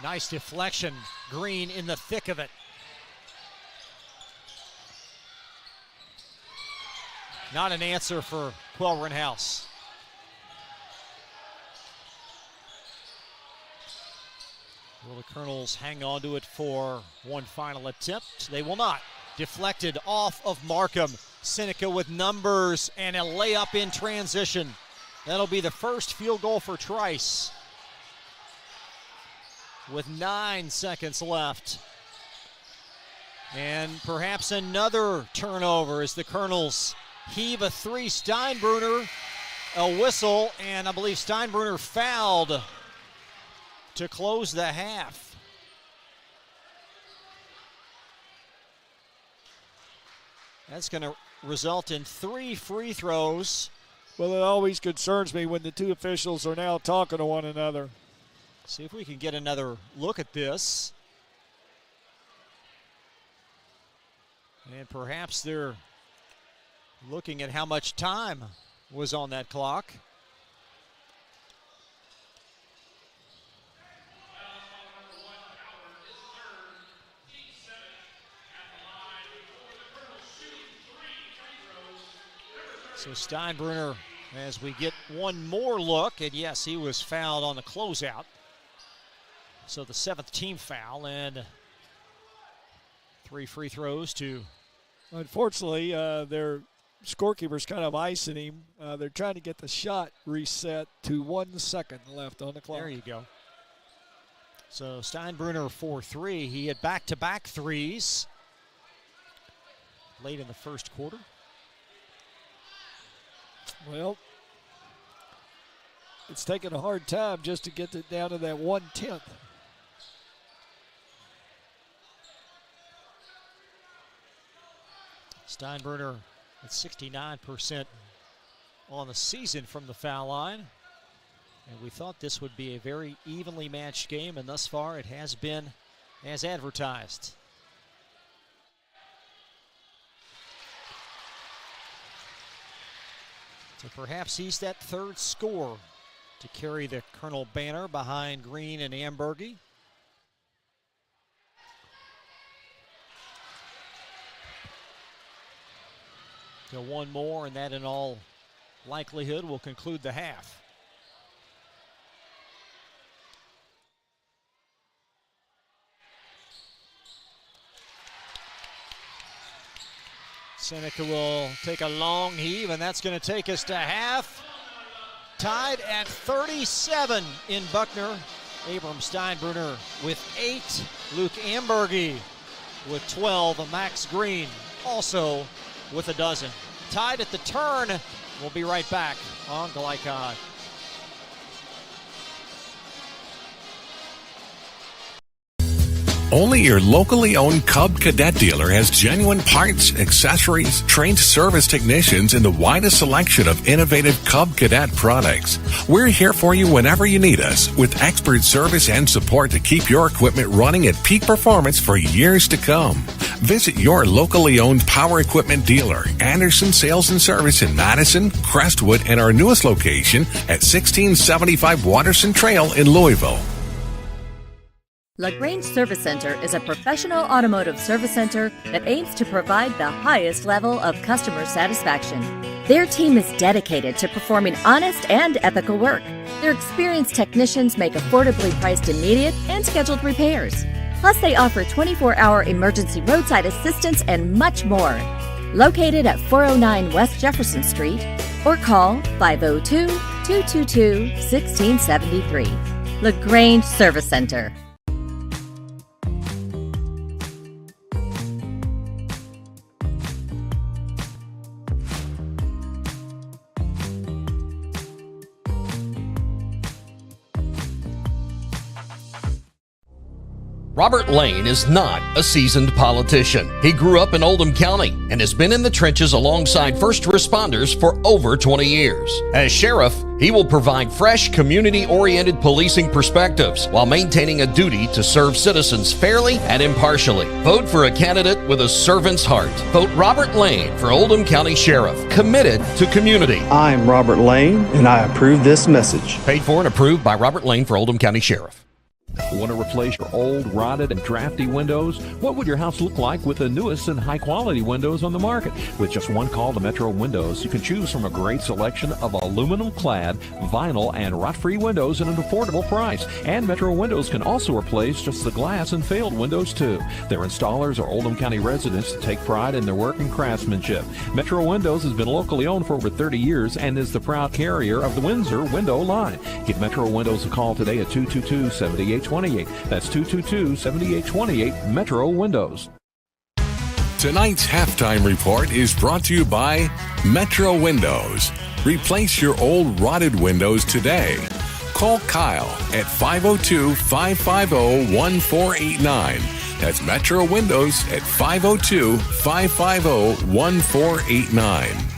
Nice deflection. Green in the thick of it. Not an answer for Quellren House. Will the Colonels hang on to it for one final attempt? They will not. Deflected off of Markham. Seneca with numbers and a layup in transition. That'll be the first field goal for Trice with 9 seconds left. And perhaps another turnover as the Colonels heave a 3. Steinbruner, a whistle, and I believe Steinbruner fouled to close the half. That's going to result in 3 free throws. Well, it always concerns me when the two officials are now talking to one another. See if we can get another look at this. And perhaps they're looking at how much time was on that clock. So Steinbruner, as we get one more look, and yes, he was fouled on the closeout. So the 7th team foul, and 3 free throws to. Unfortunately, their scorekeeper's kind of icing him. They're trying to get the shot reset to 1 second left on the clock. There you go. So Steinbruner for 3. He had back-to-back threes late in the first quarter. Well, it's taken a hard time just to get it down to that 1/10. Steinbruner at 69% on the season from the foul line. And we thought this would be a very evenly matched game, and thus far it has been as advertised. So perhaps he's that 3rd scorer to carry the Colonel banner behind Green and Ambergy. So one more, and that in all likelihood will conclude the half. Seneca will take a long heave, and that's going to take us to half. Tied at 37 in Buckner. Abram Steinbruner with 8. Luke Amberge with 12. Max Green also with a dozen. Tied at the turn. We'll be right back on Glycod. Only your locally owned Cub Cadet dealer has genuine parts, accessories, trained service technicians, and the widest selection of innovative Cub Cadet products. We're here for you whenever you need us, with expert service and support to keep your equipment running at peak performance for years to come. Visit your locally owned power equipment dealer, Anderson Sales and Service in Madison, Crestwood, and our newest location at 1675 Waterson Trail in Louisville. LaGrange Service Center is a professional automotive service center that aims to provide the highest level of customer satisfaction. Their team is dedicated to performing honest and ethical work. Their experienced technicians make affordably priced immediate and scheduled repairs. Plus, they offer 24-hour emergency roadside assistance and much more. Located at 409 West Jefferson Street, or call 502-222-1673. LaGrange Service Center. Robert Lane is not a seasoned politician. He grew up in Oldham County and has been in the trenches alongside first responders for over 20 years. As sheriff, he will provide fresh, community-oriented policing perspectives while maintaining a duty to serve citizens fairly and impartially. Vote for a candidate with a servant's heart. Vote Robert Lane for Oldham County Sheriff, committed to community. I'm Robert Lane, and I approve this message. Paid for and approved by Robert Lane for Oldham County Sheriff. Want to replace your old, rotted, and drafty windows? What would your house look like with the newest and high-quality windows on the market? With just one call to Metro Windows, you can choose from a great selection of aluminum-clad, vinyl, and rot-free windows at an affordable price. And Metro Windows can also replace just the glass and failed windows, too. Their installers are Oldham County residents that take pride in their work and craftsmanship. Metro Windows has been locally owned for over 30 years and is the proud carrier of the Windsor window line. Give Metro Windows a call today at 222-7828. That's 222-7828 Metro Windows. Tonight's halftime report is brought to you by Metro Windows. Replace your old rotted windows today. Call Kyle at 502-550-1489. That's Metro Windows at 502-550-1489.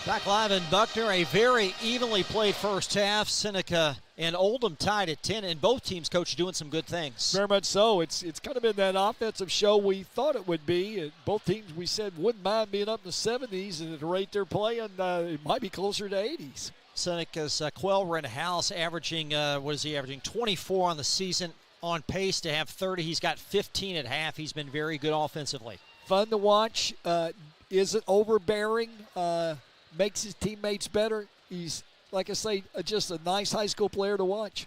Back live in Buckner, a very evenly played first half. Seneca and Oldham tied at 10, and both teams, Coach, doing some good things. Very much so. It's kind of been that offensive show we thought it would be. Both teams, we said, wouldn't mind being up in the 70s, and at the rate they're playing, it might be closer to 80s. Seneca's Quell Rittenhouse averaging, 24 on the season, on pace to have 30. He's got 15 at half. He's been very good offensively. Fun to watch. Isn't overbearing. Makes his teammates better. He's, like I say, just a nice high school player to watch.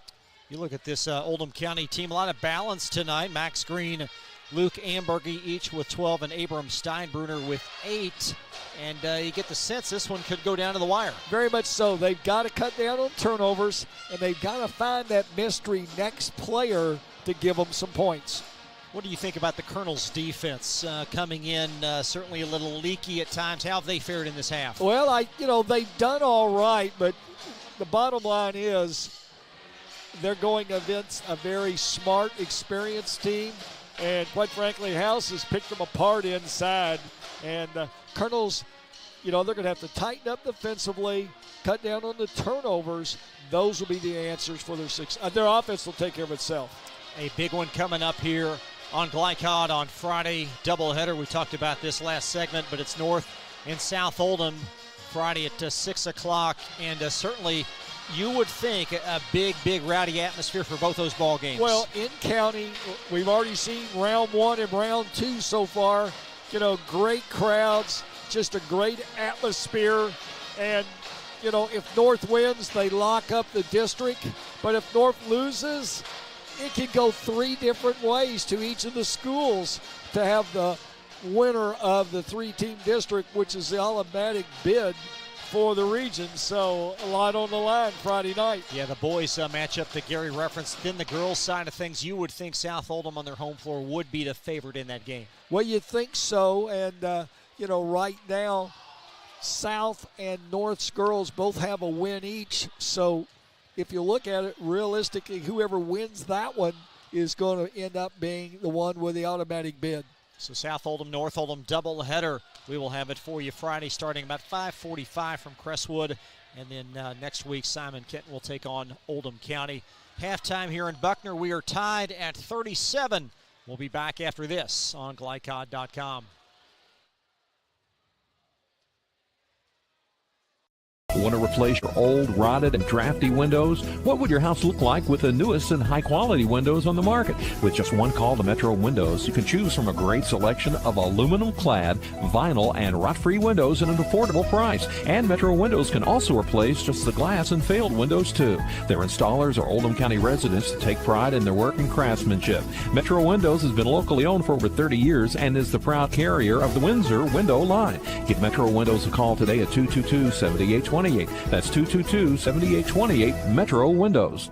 You look at this Oldham County team, a lot of balance tonight. Max Green, Luke Amberge each with 12, and Abram Steinbruner with 8. And you get the sense this one could go down to the wire. Very much so. They've got to cut down on turnovers, and they've got to find that mystery next player to give them some points. What do you think about the Colonel's defense coming in certainly a little leaky at times? How have they fared in this half? Well, they've done all right, but the bottom line is they're going against a very smart, experienced team, and quite frankly, House has picked them apart inside. And Colonel's, they're going to have to tighten up defensively, cut down on the turnovers. Those will be the answers for their success. Their offense will take care of itself. A big one coming up here on Glycod on Friday, doubleheader. We talked about this last segment, but it's North and South Oldham Friday at 6 o'clock. And certainly you would think a big rowdy atmosphere for both those ball games. Well, in county, we've already seen round 1 and round 2 so far. Great crowds, just a great atmosphere. And if North wins, they lock up the district. But if North loses, it can go 3 different ways to each of the schools to have the winner of the 3-team district, which is the automatic bid for the region. So a lot on the line Friday night. Yeah, the boys matchup that Gary referenced. Then the girls' side of things, you would think South Oldham on their home floor would be the favorite in that game. Well, you think so. And, right now, South and North's girls both have a win each. So if you look at it realistically, whoever wins that one is going to end up being the one with the automatic bid. So South Oldham, North Oldham doubleheader. We will have it for you Friday starting about 5:45 from Crestwood. And then next week, Simon Kenton will take on Oldham County. Halftime here in Buckner. We are tied at 37. We'll be back after this on Glycod.com. Want to replace your old, rotted, and drafty windows? What would your house look like with the newest and high-quality windows on the market? With just one call to Metro Windows, you can choose from a great selection of aluminum-clad, vinyl, and rot-free windows at an affordable price. And Metro Windows can also replace just the glass and failed windows, too. Their installers are Oldham County residents that take pride in their work and craftsmanship. Metro Windows has been locally owned for over 30 years and is the proud carrier of the Windsor window line. Give Metro Windows a call today at 222-7828. That's 222-7828, Metro Windows.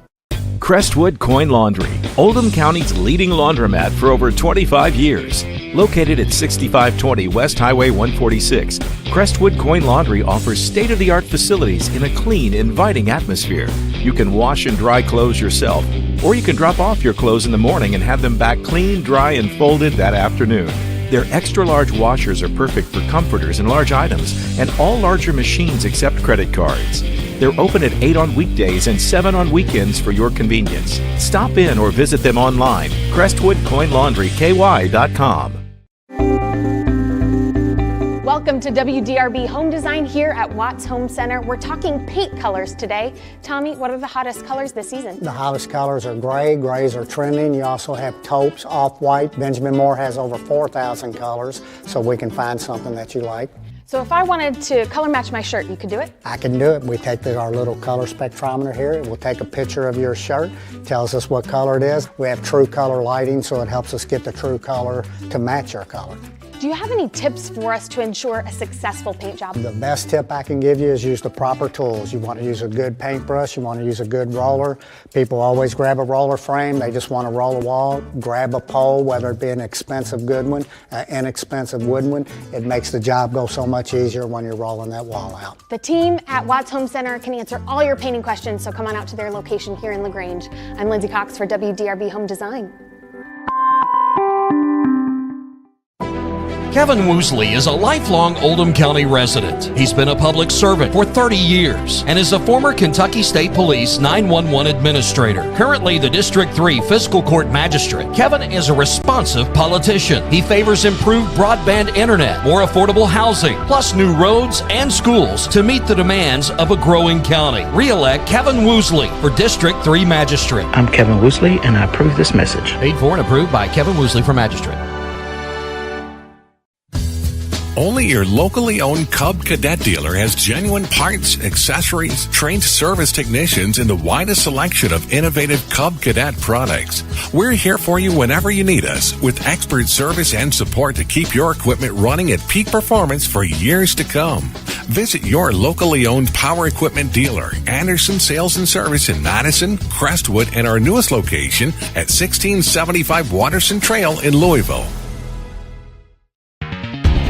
Crestwood Coin Laundry, Oldham County's leading laundromat for over 25 years. Located at 6520 West Highway 146, Crestwood Coin Laundry offers state-of-the-art facilities in a clean, inviting atmosphere. You can wash and dry clothes yourself, or you can drop off your clothes in the morning and have them back clean, dry, and folded that afternoon. Their extra-large washers are perfect for comforters and large items, and all larger machines accept credit cards. They're open at 8 on weekdays and 7 on weekends for your convenience. Stop in or visit them online, CrestwoodCoinLaundryKY.com. Welcome to WDRB Home Design here at Watts Home Center. We're talking paint colors today. Tommy, what are the hottest colors this season? The hottest colors are gray. Grays are trending. You also have taupes, off-white. Benjamin Moore has over 4,000 colors, so we can find something that you like. So if I wanted to color match my shirt, you could do it? I can do it. We take our little color spectrometer here. It will take a picture of your shirt, tells us what color it is. We have true color lighting, so it helps us get the true color to match your color. Do you have any tips for us to ensure a successful paint job? The best tip I can give you is use the proper tools. You want to use a good paintbrush, you want to use a good roller. People always grab a roller frame, they just want to roll a wall. Grab a pole, whether it be an expensive good one, inexpensive wooden one. It makes the job go so much easier when you're rolling that wall out. The team at Watts Home Center can answer all your painting questions, so come on out to their location here in LaGrange. I'm Lindsay Cox for WDRB Home Design. Kevin Woosley is a lifelong Oldham County resident. He's been a public servant for 30 years and is a former Kentucky State Police 911 administrator. Currently the District 3 Fiscal Court Magistrate, Kevin is a responsive politician. He favors improved broadband internet, more affordable housing, plus new roads and schools to meet the demands of a growing county. Re-elect Kevin Woosley for District 3 Magistrate. I'm Kevin Woosley, and I approve this message. Paid for and approved by Kevin Woosley for Magistrate. Only your locally owned Cub Cadet dealer has genuine parts, accessories, trained service technicians, and the widest selection of innovative Cub Cadet products. We're here for you whenever you need us, with expert service and support to keep your equipment running at peak performance for years to come. Visit your locally owned power equipment dealer, Anderson Sales and Service in Madison, Crestwood, and our newest location at 1675 Watterson Trail in Louisville.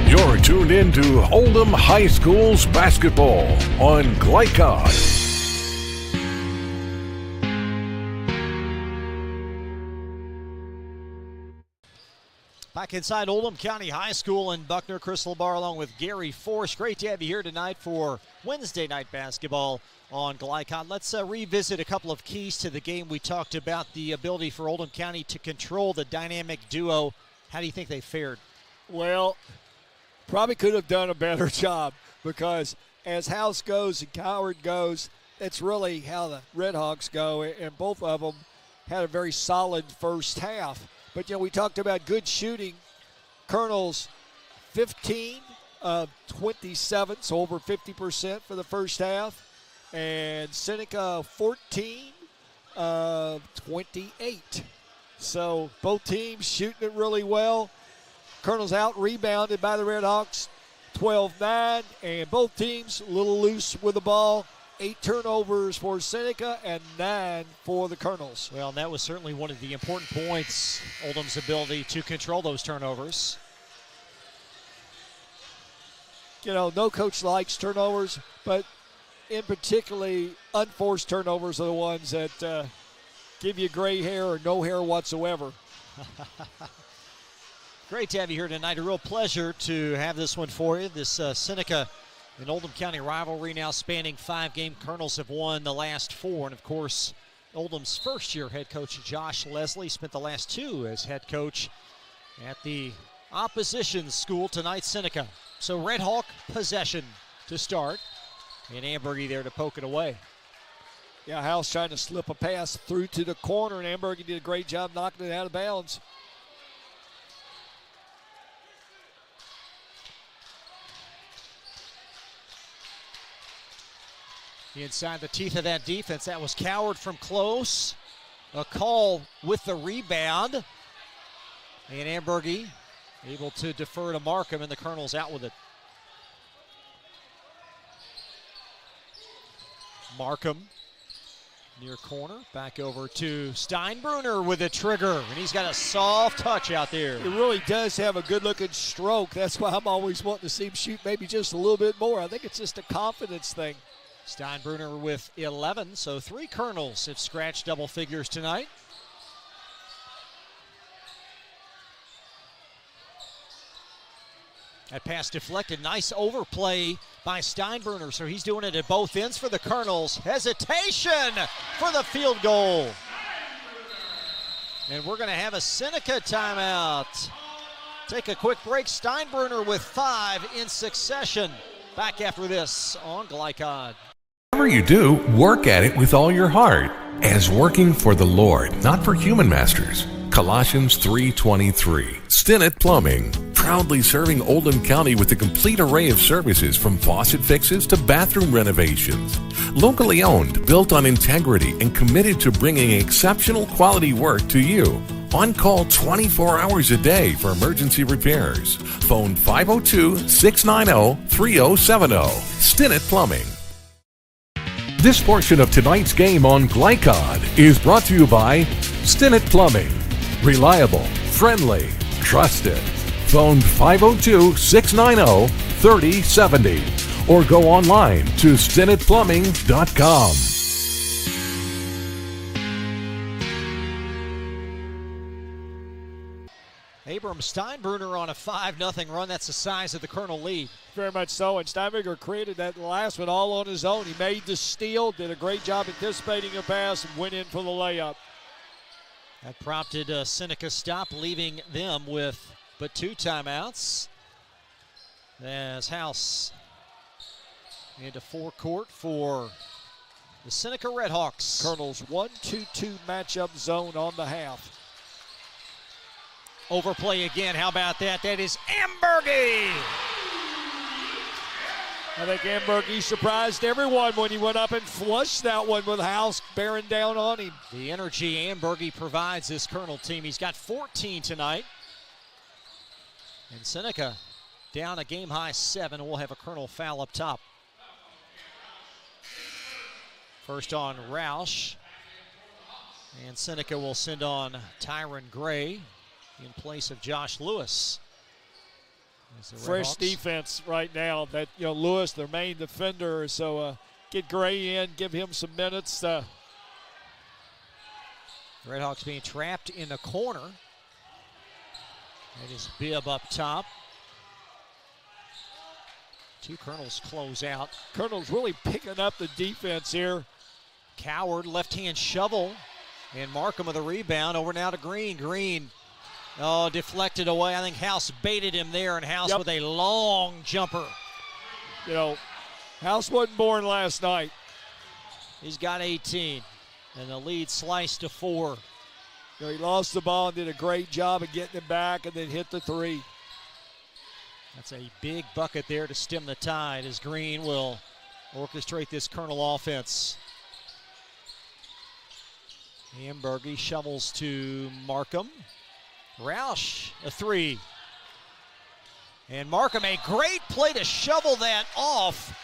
You're tuned in to Oldham High School's basketball on Glycod. Back inside Oldham County High School in Buckner, Chris LeBar along with Gary Force. Great to have you here tonight for Wednesday night basketball on Glycod. Let's revisit a couple of keys to the game. We talked about the ability for Oldham County to control the dynamic duo. How do you think they fared? Well, probably could have done a better job, because as House goes and Coward goes, it's really how the Red Hawks go, and both of them had a very solid first half. But, we talked about good shooting. Colonel's 15 of 27, so over 50% for the first half. and Seneca 14 of 28. So both teams shooting it really well. Colonel's out rebounded by the Red Hawks 12-9, and both teams a little loose with the ball. 8 turnovers for Seneca and 9 for the Colonels. Well, that was certainly one of the important points, Oldham's ability to control those turnovers. You know, no coach likes turnovers, but in particularly unforced turnovers are the ones that give you gray hair or no hair whatsoever. Great to have you here tonight. A real pleasure to have this one for you. This Seneca and Oldham County rivalry now spanning 5 games. Colonels have won the last 4. And, of course, Oldham's first-year head coach, Josh Leslie, spent the last 2 as head coach at the opposition school tonight, Seneca. So Red Hawk possession to start. And Ambergy there to poke it away. Yeah, House trying to slip a pass through to the corner, and Ambergy did a great job knocking it out of bounds. Inside the teeth of that defense, that was Coward from close. A call with the rebound. And Ambergy able to defer to Markham, and the Colonels out with it. Markham near corner, back over to Steinbruner with a trigger, and he's got a soft touch out there. It really does have a good-looking stroke. That's why I'm always wanting to see him shoot maybe just a little bit more. I think it's just a confidence thing. Steinbruner with 11, so 3 Colonels have scratched double figures tonight. That pass deflected. Nice overplay by Steinbruner, so he's doing it at both ends for the Colonels. Hesitation for the field goal. And we're going to have a Seneca timeout. Take a quick break. Steinbruner with 5 in succession. Back after this on Glycod. Whatever you do, work at it with all your heart, as working for the Lord, not for human masters. Colossians 3:23. Stinnett Plumbing, proudly serving Oldham County with a complete array of services from faucet fixes to bathroom renovations. Locally owned, built on integrity, and committed to bringing exceptional quality work to you. On call 24 hours a day for emergency repairs. Phone 502-690-3070. Stinnett Plumbing. This portion of tonight's game on Glycod is brought to you by Stinnett Plumbing. Reliable, friendly, trusted. Phone 502-690-3070 or go online to StinnettPlumbing.com. Abram Steinbruner on a 5-0 run. That's the size of the Colonel lead. Very much so, and Steinbruner created that last one all on his own. He made the steal, did a great job anticipating a pass, and went in for the layup. That prompted Seneca stop, leaving them with but 2 timeouts. As House into forecourt for the Seneca Redhawks. Colonel's 1-2-2 matchup zone on the half. Overplay again. How about that? That is Ambergy. I think Ambergy surprised everyone when he went up and flushed that one with House bearing down on him. The energy Ambergy provides this Colonel team. He's got 14 tonight. And Seneca down a game-high 7. We'll have a Colonel foul up top. First on Roush. And Seneca will send on Tyron Gray in place of Josh Lewis. Fresh defense right now. That Lewis, their main defender, so get Gray in, give him some minutes. Redhawks being trapped in the corner. That is Bibb up top. 2 Colonels close out. Colonel's really picking up the defense here. Coward, left-hand shovel. And Markham with a rebound. Over now to Green. Green, deflected away. I think House baited him there, and House with a long jumper. House wasn't born last night. He's got 18, and the lead sliced to 4. He lost the ball and did a great job of getting it back and then hit the 3. That's a big bucket there to stem the tide as Green will orchestrate this Colonel offense. Ambergy shovels to Markham. Roush, a three. And Markham, a great play to shovel that off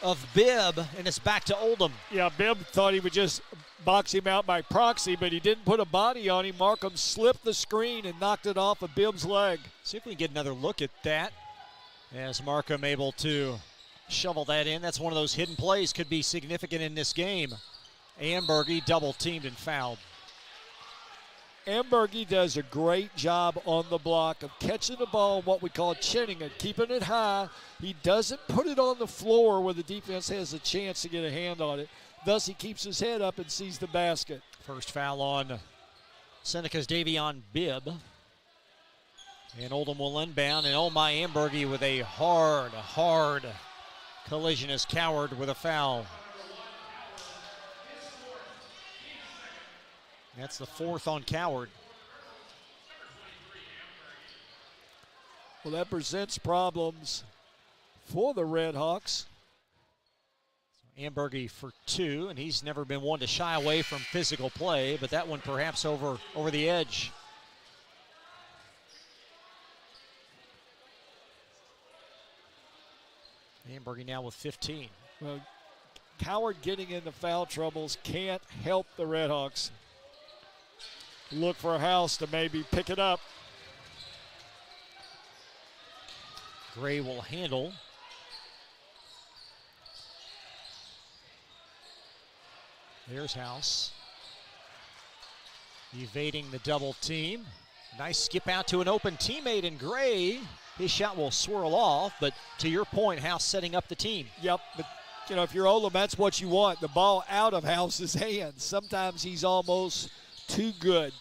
of Bibb, and it's back to Oldham. Yeah, Bibb thought he would just box him out by proxy, but he didn't put a body on him. Markham slipped the screen and knocked it off of Bibb's leg. See if we can get another look at that. As Markham able to shovel that in. That's one of those hidden plays, could be significant in this game. Ambergy double teamed and fouled. Ambergy does a great job on the block of catching the ball, what we call chinning it, keeping it high. He doesn't put it on the floor where the defense has a chance to get a hand on it. Thus, he keeps his head up and sees the basket. First foul on Seneca's Davion Bibb. And Oldham will inbound, and oh my, Ambergy with a hard collision as Coward with a foul. That's the fourth on Coward. Well, that presents problems for the Red Hawks. Ambergy for two, and he's never been one to shy away from physical play, but that one perhaps over the edge. Ambergy now with 15. Well, Coward getting into foul troubles can't help the Red Hawks. Look for House to maybe pick it up. Gray will handle. There's House. Evading the double team. Nice skip out to an open teammate in Gray. His shot will swirl off, but to your point, House setting up the team. Yep, but you know, if you're Oldham, that's what you want. The ball out of House's hands. Sometimes he's almost too good.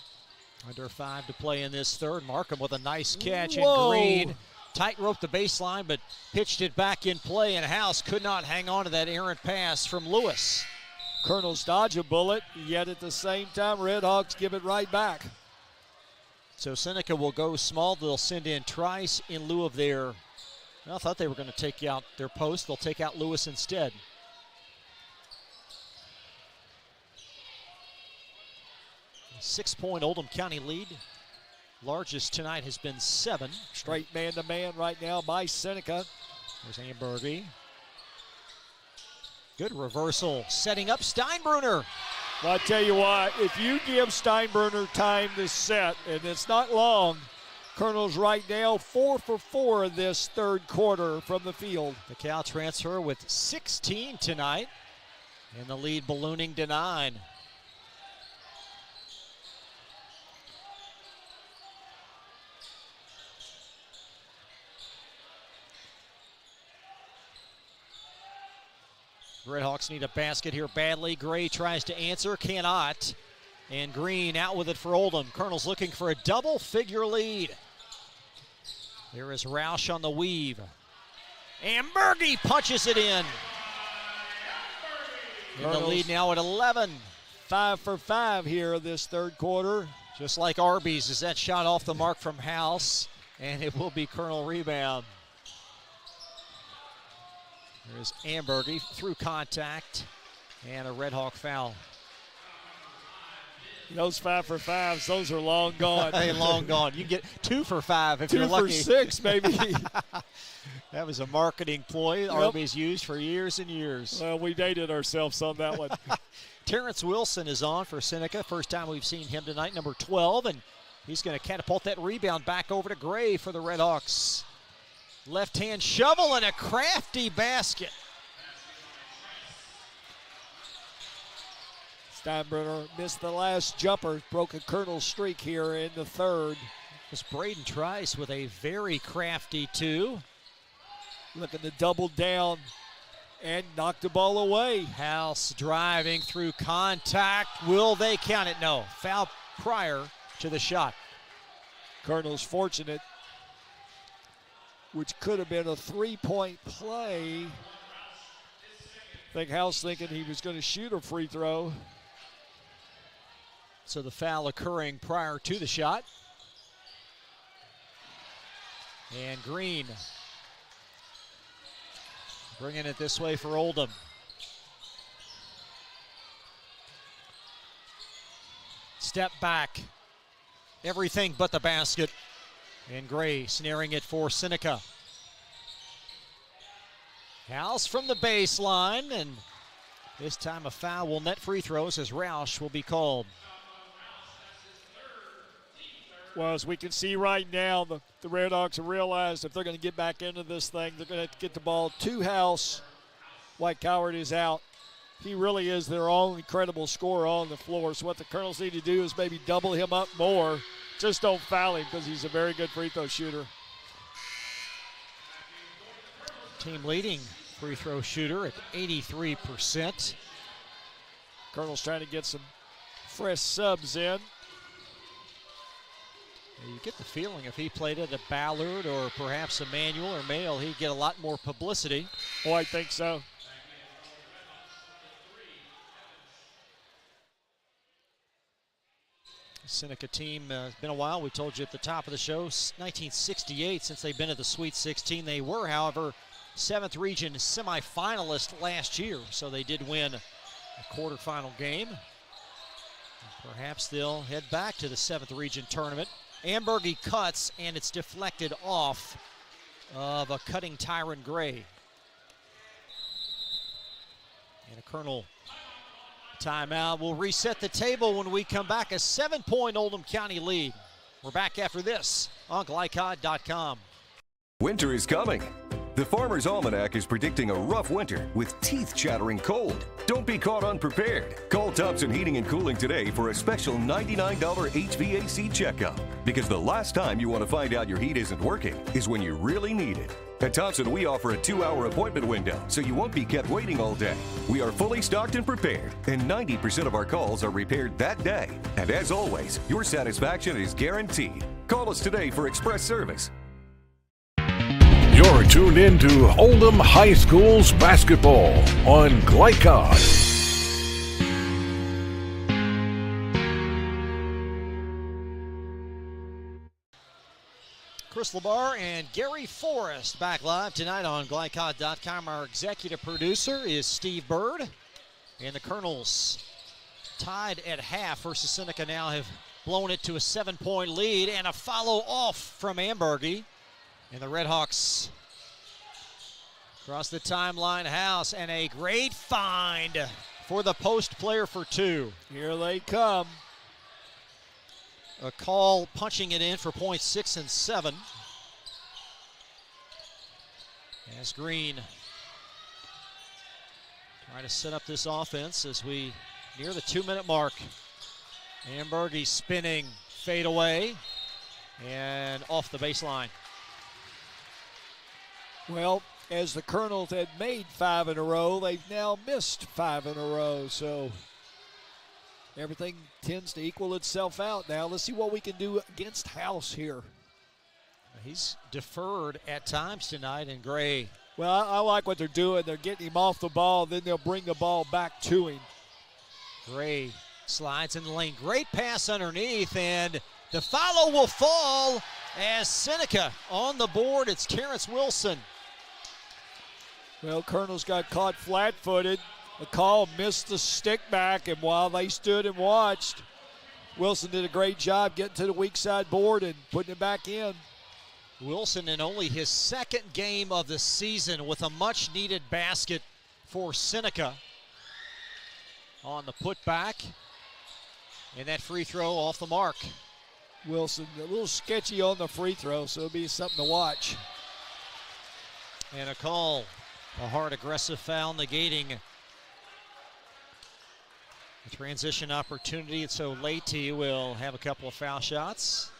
Under 5 to play in this third. Markham with a nice catch. Whoa. And Green tight-roped the baseline, but pitched it back in play, and House could not hang on to that errant pass from Lewis. Colonels dodge a bullet, yet at the same time, Red Hawks give it right back. So Seneca will go small. They'll send in Trice in lieu of their, I thought they were going to take out their post. They'll take out Lewis instead. A 6-point Oldham County lead. Largest tonight has been 7. Straight man-to-man right now by Seneca. There's Ambergy. Good reversal, setting up Steinbruner. Well, I tell you what, if you give Steinbruner time to set, and it's not long, Colonels right now 4 for 4 in this third quarter from the field. The Cal transfer with 16 tonight, and the lead ballooning to 9. Redhawks need a basket here badly. Gray tries to answer, cannot. And Green out with it for Oldham. Colonels looking for a double-figure lead. There is Roush on the weave. Ambergy punches it in. And the lead now at 11. 5 for 5 here this third quarter. Just like Arby's, is that shot off the mark from House, and it will be Colonel rebound. There's Ambergy through contact and a Red Hawk foul. Those 5 for 5s, those are long gone. Hey, long gone. You get 2 for 5 if you're lucky. 2 for 6, maybe. That was a marketing ploy Arby's used for years and years. Well, we dated ourselves on that one. Terrence Wilson is on for Seneca. First time we've seen him tonight, number 12, and he's going to catapult that rebound back over to Gray for the Red Hawks. Left-hand shovel and a crafty basket. Steinbruner missed the last jumper, broke a Colonel streak here in the third. It's Braden Trice with a very crafty 2. Looking to double down and knock the ball away. House driving through contact. Will they count it? No. Foul prior to the shot. Colonel's fortunate, which could have been a 3-point play. I think House thinking he was going to shoot a free throw. So the foul occurring prior to the shot. And Green Bringing it this way for Oldham. Step back. Everything but the basket. And Gray snaring it for Seneca. House from the baseline, and this time a foul will net free throws as Roush will be called. Well, as we can see right now, the Red Hawks have realized if they're going to get back into this thing, they're going to have to get the ball to House. White Coward is out. He really is their only credible scorer on the floor. So what the Colonels need to do is maybe double him up more. Just don't foul him because he's a very good free throw shooter. Team leading free throw shooter at 83%. Colonels trying to get some fresh subs in. You get the feeling if he played at a Ballard or perhaps Emmanuel or Mail, he'd get a lot more publicity. Oh, I think so. Seneca team, it's been a while. We told you at the top of the show, 1968 since they've been at the Sweet 16. They were, however, 7th region semifinalist last year, so they did win a quarterfinal game. Perhaps they'll head back to the 7th region tournament. Ambergy cuts, and it's deflected off of a cutting Tyron Gray. And a Colonel timeout. We'll reset the table when we come back. A 7-point Oldham County lead. We're back after this on Glycod.com. Winter is coming. The Farmer's Almanac is predicting a rough winter with teeth-chattering cold. Don't be caught unprepared. Call Thompson Heating and Cooling today for a special $99 HVAC checkup. Because the last time you want to find out your heat isn't working is when you really need it. At Thompson, we offer a 2-hour appointment window, so you won't be kept waiting all day. We are fully stocked and prepared, and 90% of our calls are repaired that day. And as always, your satisfaction is guaranteed. Call us today for express service. You're tuned in to Oldham High School's basketball on Glycod. Chris LeBar and Gary Forrest back live tonight on Glycod.com. Our executive producer is Steve Bird. And the Colonels tied at half versus Seneca now have blown it to a 7-point lead and a follow off from Ambergy. And the Redhawks across the timeline, House, and a great find for the post player for 2. Here they come. A call punching it in for points 6 and 7. As Green trying to set up this offense as we near the 2-minute mark. Ambergy spinning, fade away, and off the baseline. Well, as the Colonels had made 5 in a row, they've now missed 5 in a row. So everything tends to equal itself out now. Let's see what we can do against House here. He's deferred at times tonight, and Gray. Well, I like what they're doing. They're getting him off the ball, then they'll bring the ball back to him. Gray slides in the lane. Great pass underneath, and the follow will fall as Seneca on the board. It's Terrence Wilson. Well, Colonel's got caught flat-footed. The call missed the stick back, and while they stood and watched, Wilson did a great job getting to the weak side board and putting it back in. Wilson in only his 2nd game of the season with a much-needed basket for Seneca on the putback. And that free throw off the mark. Wilson a little sketchy on the free throw, so it'll be something to watch. And a call, a hard aggressive foul negating the transition opportunity. And so Leite will have a couple of foul shots.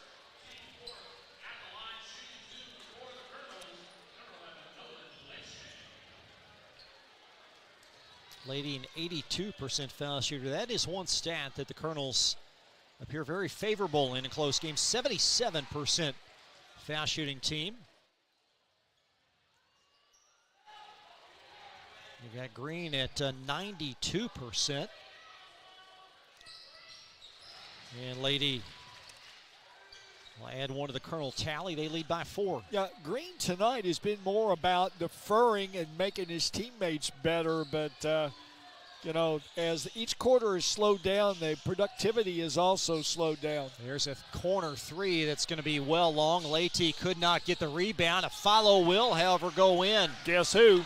Leite an 82% foul shooter. That is one stat that the Colonels appear very favorable in a close game. 77% foul shooting team. You got Green at 92%. And Leite We'll add one to the Colonel tally. They lead by 4. Yeah, Green tonight has been more about deferring and making his teammates better, but you know, as each quarter is slowed down, the productivity is also slowed down. There's a corner 3 that's going to be well long. Leite could not get the rebound. A follow will, however, go in. Guess who?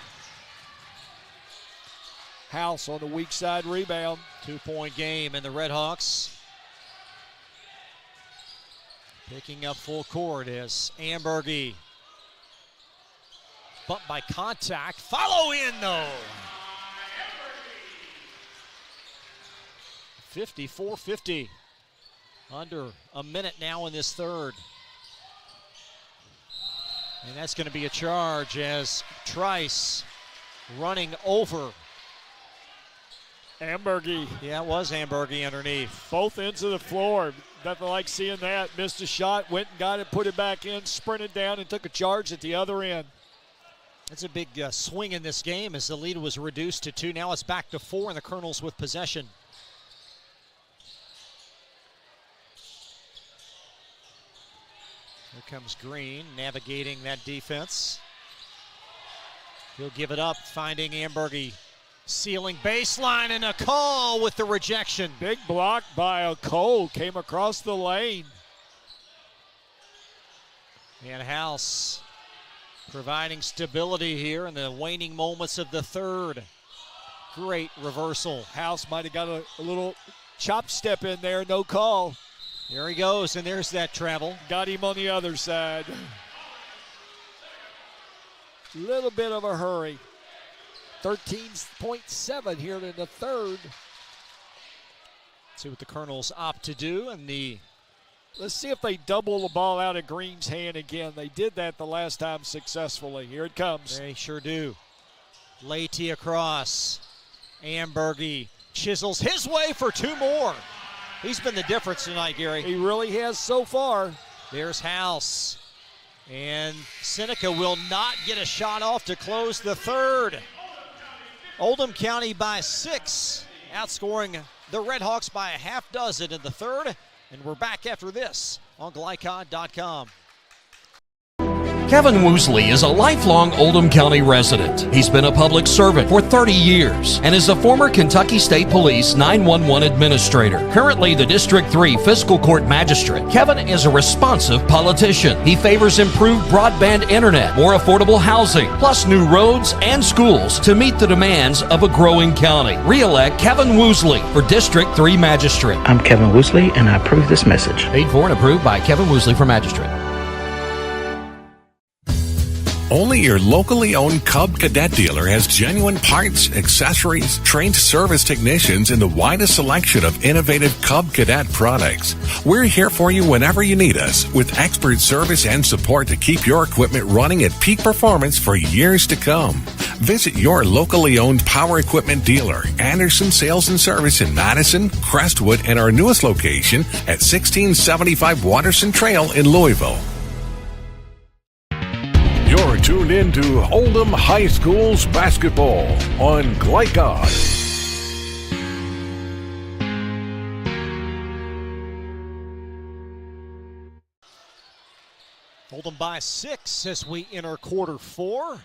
House on the weak side rebound. 2-point game, and the Redhawks picking up full court as Ambergy bumped by contact. Follow in, though. 54-50. Under a minute now in this third. And that's going to be a charge as Trice running over Ambergy. Yeah, it was Ambergy underneath. Both ends of the floor. Nothing like seeing that. Missed a shot, went and got it, put it back in, sprinted down, and took a charge at the other end. That's a big swing in this game as the lead was reduced to 2. Now it's back to 4, and the Colonels with possession. Here comes Green, navigating that defense. He'll give it up, finding Ambergy. Sealing baseline, and a call with the rejection. Big block by a Cole, came across the lane. And House providing stability here in the waning moments of the third. Great reversal. House might have got a little chop step in there, no call. There he goes, and there's that travel. Got him on the other side. Little bit of a hurry. 13.7 here in the third. See what the Colonels opt to do, and let's see if they double the ball out of Green's hand again. They did that the last time successfully. Here it comes. They sure do. Leite across. Ambergy chisels his way for 2 more. He's been the difference tonight, Gary. He really has so far. There's House. And Seneca will not get a shot off to close the third. Oldham County by 6, outscoring the Redhawks by a half dozen in the third. And we're back after this on Glycod.com. Kevin Woosley is a lifelong Oldham County resident. He's been a public servant for 30 years and is a former Kentucky State Police 911 administrator. Currently the District 3 Fiscal Court Magistrate, Kevin is a responsive politician. He favors improved broadband internet, more affordable housing, plus new roads and schools to meet the demands of a growing county. Re-elect Kevin Woosley for District 3 Magistrate. I'm Kevin Woosley, and I approve this message. Paid for and approved by Kevin Woosley for Magistrate. Only your locally owned Cub Cadet dealer has genuine parts, accessories, trained service technicians, and the widest selection of innovative Cub Cadet products. We're here for you whenever you need us, with expert service and support to keep your equipment running at peak performance for years to come. Visit your locally owned power equipment dealer, Anderson Sales and Service in Madison, Crestwood, and our newest location at 1675 Watterson Trail in Louisville. You're tuned in to Oldham High School's basketball on Glycod. Oldham by 6 as we enter quarter 4.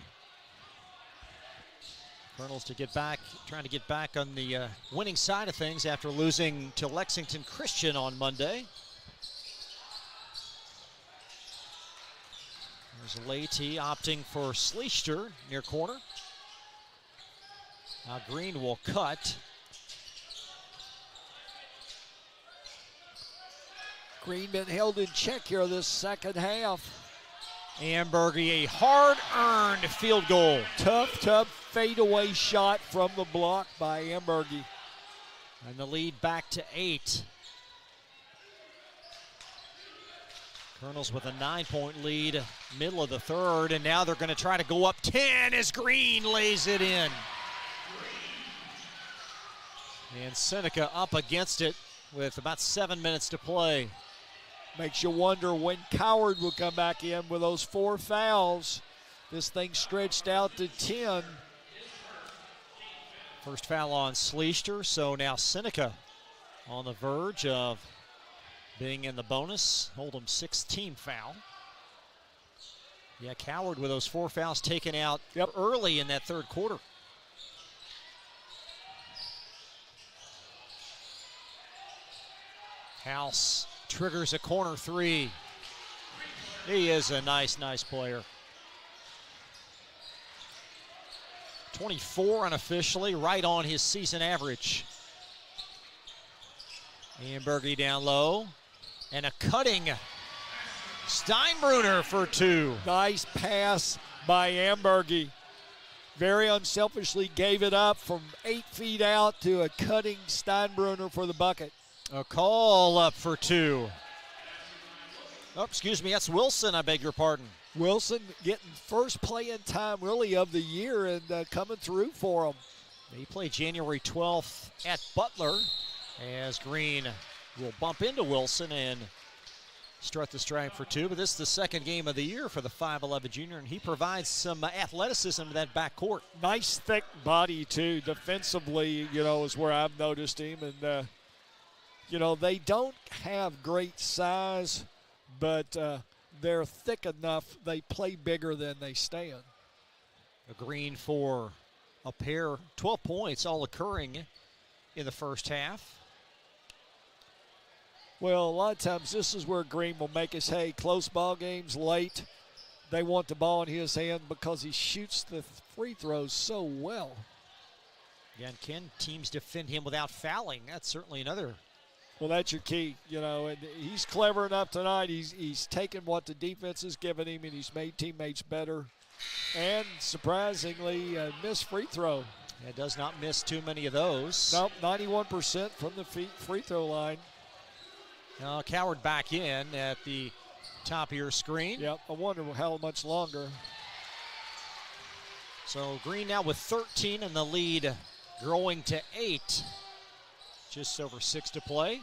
Colonels to get back, trying to get back on the winning side of things after losing to Lexington Christian on Monday. There's Leite opting for Schleister near corner. Now Green will cut. Green been held in check here this second half. Ambergy, a hard-earned field goal. Tough fadeaway shot from the block by Ambergy. And the lead back to 8. Colonels with a 9-point lead, middle of the third, and now they're going to try to go up 10 as Green lays it in. And Seneca up against it with about 7 minutes to play. Makes you wonder when Coward will come back in with those 4 fouls. This thing stretched out to 10. First foul on Schleister, so now Seneca on the verge of being in the bonus. Oldham's 6th team foul. Yeah, Coward with those 4 fouls taken out early in that third quarter. House triggers a corner 3. He is a nice player. 24 unofficially, right on his season average. Ambergy down low, and a cutting Steinbruner for 2. Nice pass by Ambergy. Very unselfishly gave it up from 8 feet out to a cutting Steinbruner for the bucket. A call up for 2. Oh, excuse me, that's Wilson, I beg your pardon. Wilson getting first playing time really of the year and coming through for him. They play January 12th at Butler as Green will bump into Wilson and strut the stripe for 2. But this is the second game of the year for the 5'11 junior, and he provides some athleticism to that backcourt. Nice thick body too. Defensively, is where I've noticed him. And, they don't have great size, but they're thick enough. They play bigger than they stand. A Green for a pair, 12 points all occurring in the first half. Well, a lot of times this is where Green will make his hay. Close ball games late. They want the ball in his hand because he shoots the free throws so well. Yeah, and can teams defend him without fouling? That's certainly another. Well, that's your key, and he's clever enough tonight. He's taken what the defense has given him, and he's made teammates better. And surprisingly, missed free throw. Yeah, does not miss too many of those. Nope, 91% from the free throw line. Coward back in at the top of your screen. Yep, I wonder how much longer. So Green now with 13 and the lead growing to 8. Just over 6 to play.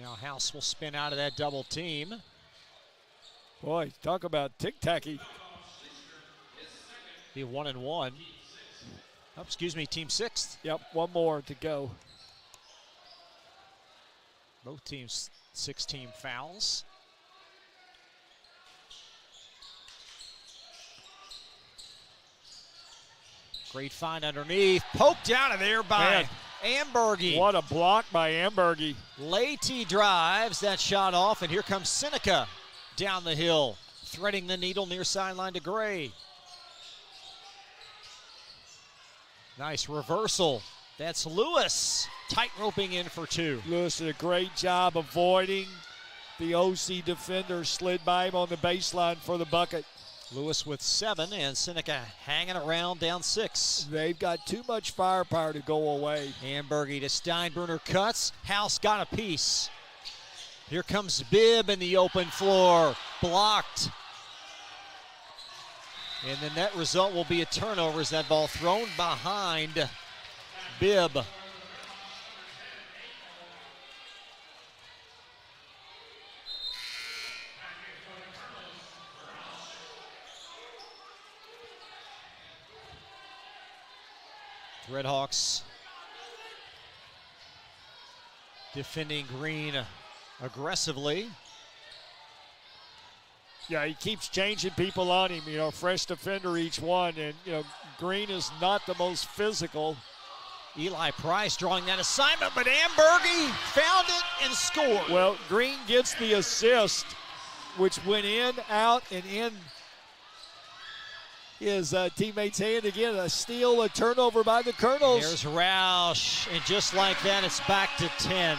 Now House will spin out of that double team. Boy, talk about tic-tacky. Be 1 and 1. Oh, excuse me, team 6th. Yep, one more to go. Both teams 6-team fouls. Great find underneath. Poked out of there by Ambergy. What a block by Ambergy. Leahy drives that shot off, and here comes Seneca down the hill, threading the needle near sideline to Gray. Nice reversal. That's Lewis tight-roping in for 2. Lewis did a great job avoiding the OC defender. Slid by him on the baseline for the bucket. Lewis with 7 and Seneca hanging around down 6. They've got too much firepower to go away. Ambergy to Steinbruner cuts. House got a piece. Here comes Bibb in the open floor. Blocked. And the net result will be a turnover as that ball thrown behind Bibb. Redhawks defending Green aggressively. Yeah, he keeps changing people on him, fresh defender each one. And, Green is not the most physical. Eli Price drawing that assignment, but Ambergy found it and scored. Well, Green gets the assist, which went in, out, and in his teammate's hand again. A steal, a turnover by the Colonels. There's Roush, and just like that, it's back to 10.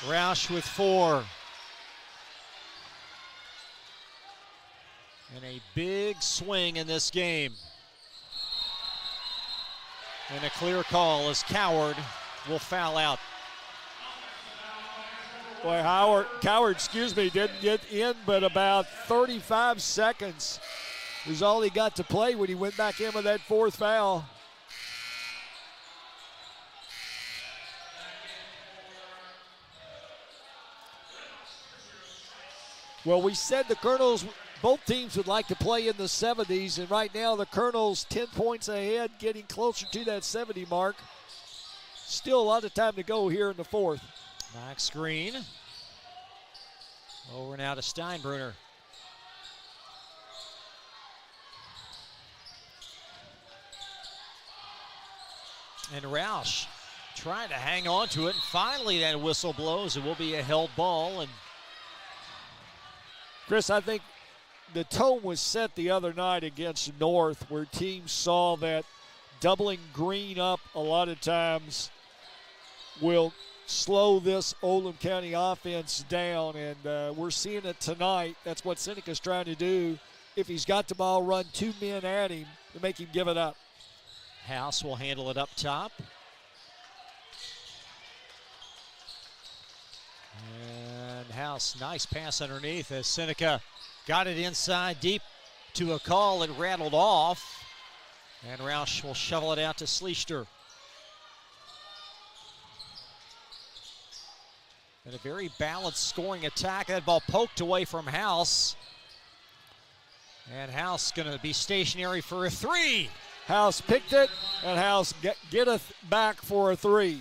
Roush with 4. And a big swing in this game. And a clear call as Coward will foul out. Boy, Coward, didn't get in but about 35 seconds was all he got to play when he went back in with that 4th foul. Well, we said the Colonels, both teams would like to play in the 70s, and right now the Colonels 10 points ahead, getting closer to that 70 mark. Still a lot of time to go here in the fourth. Max Green. Over now to Steinbruner. And Roush trying to hang on to it. And finally that whistle blows. It will be a held ball. And Chris, I think the tone was set the other night against North, where teams saw that doubling Green up a lot of times will slow this Oldham County offense down, and we're seeing it tonight. That's what Seneca's trying to do. If he's got the ball, run two men at him to make him give it up. House will handle it up top. And House, nice pass underneath as Seneca got it inside deep to a call. It rattled off. And Roush will shovel it out to Schlichter. And a very balanced scoring attack. That ball poked away from House. And House going to be stationary for a three. House picked it, and House getteth back for a three.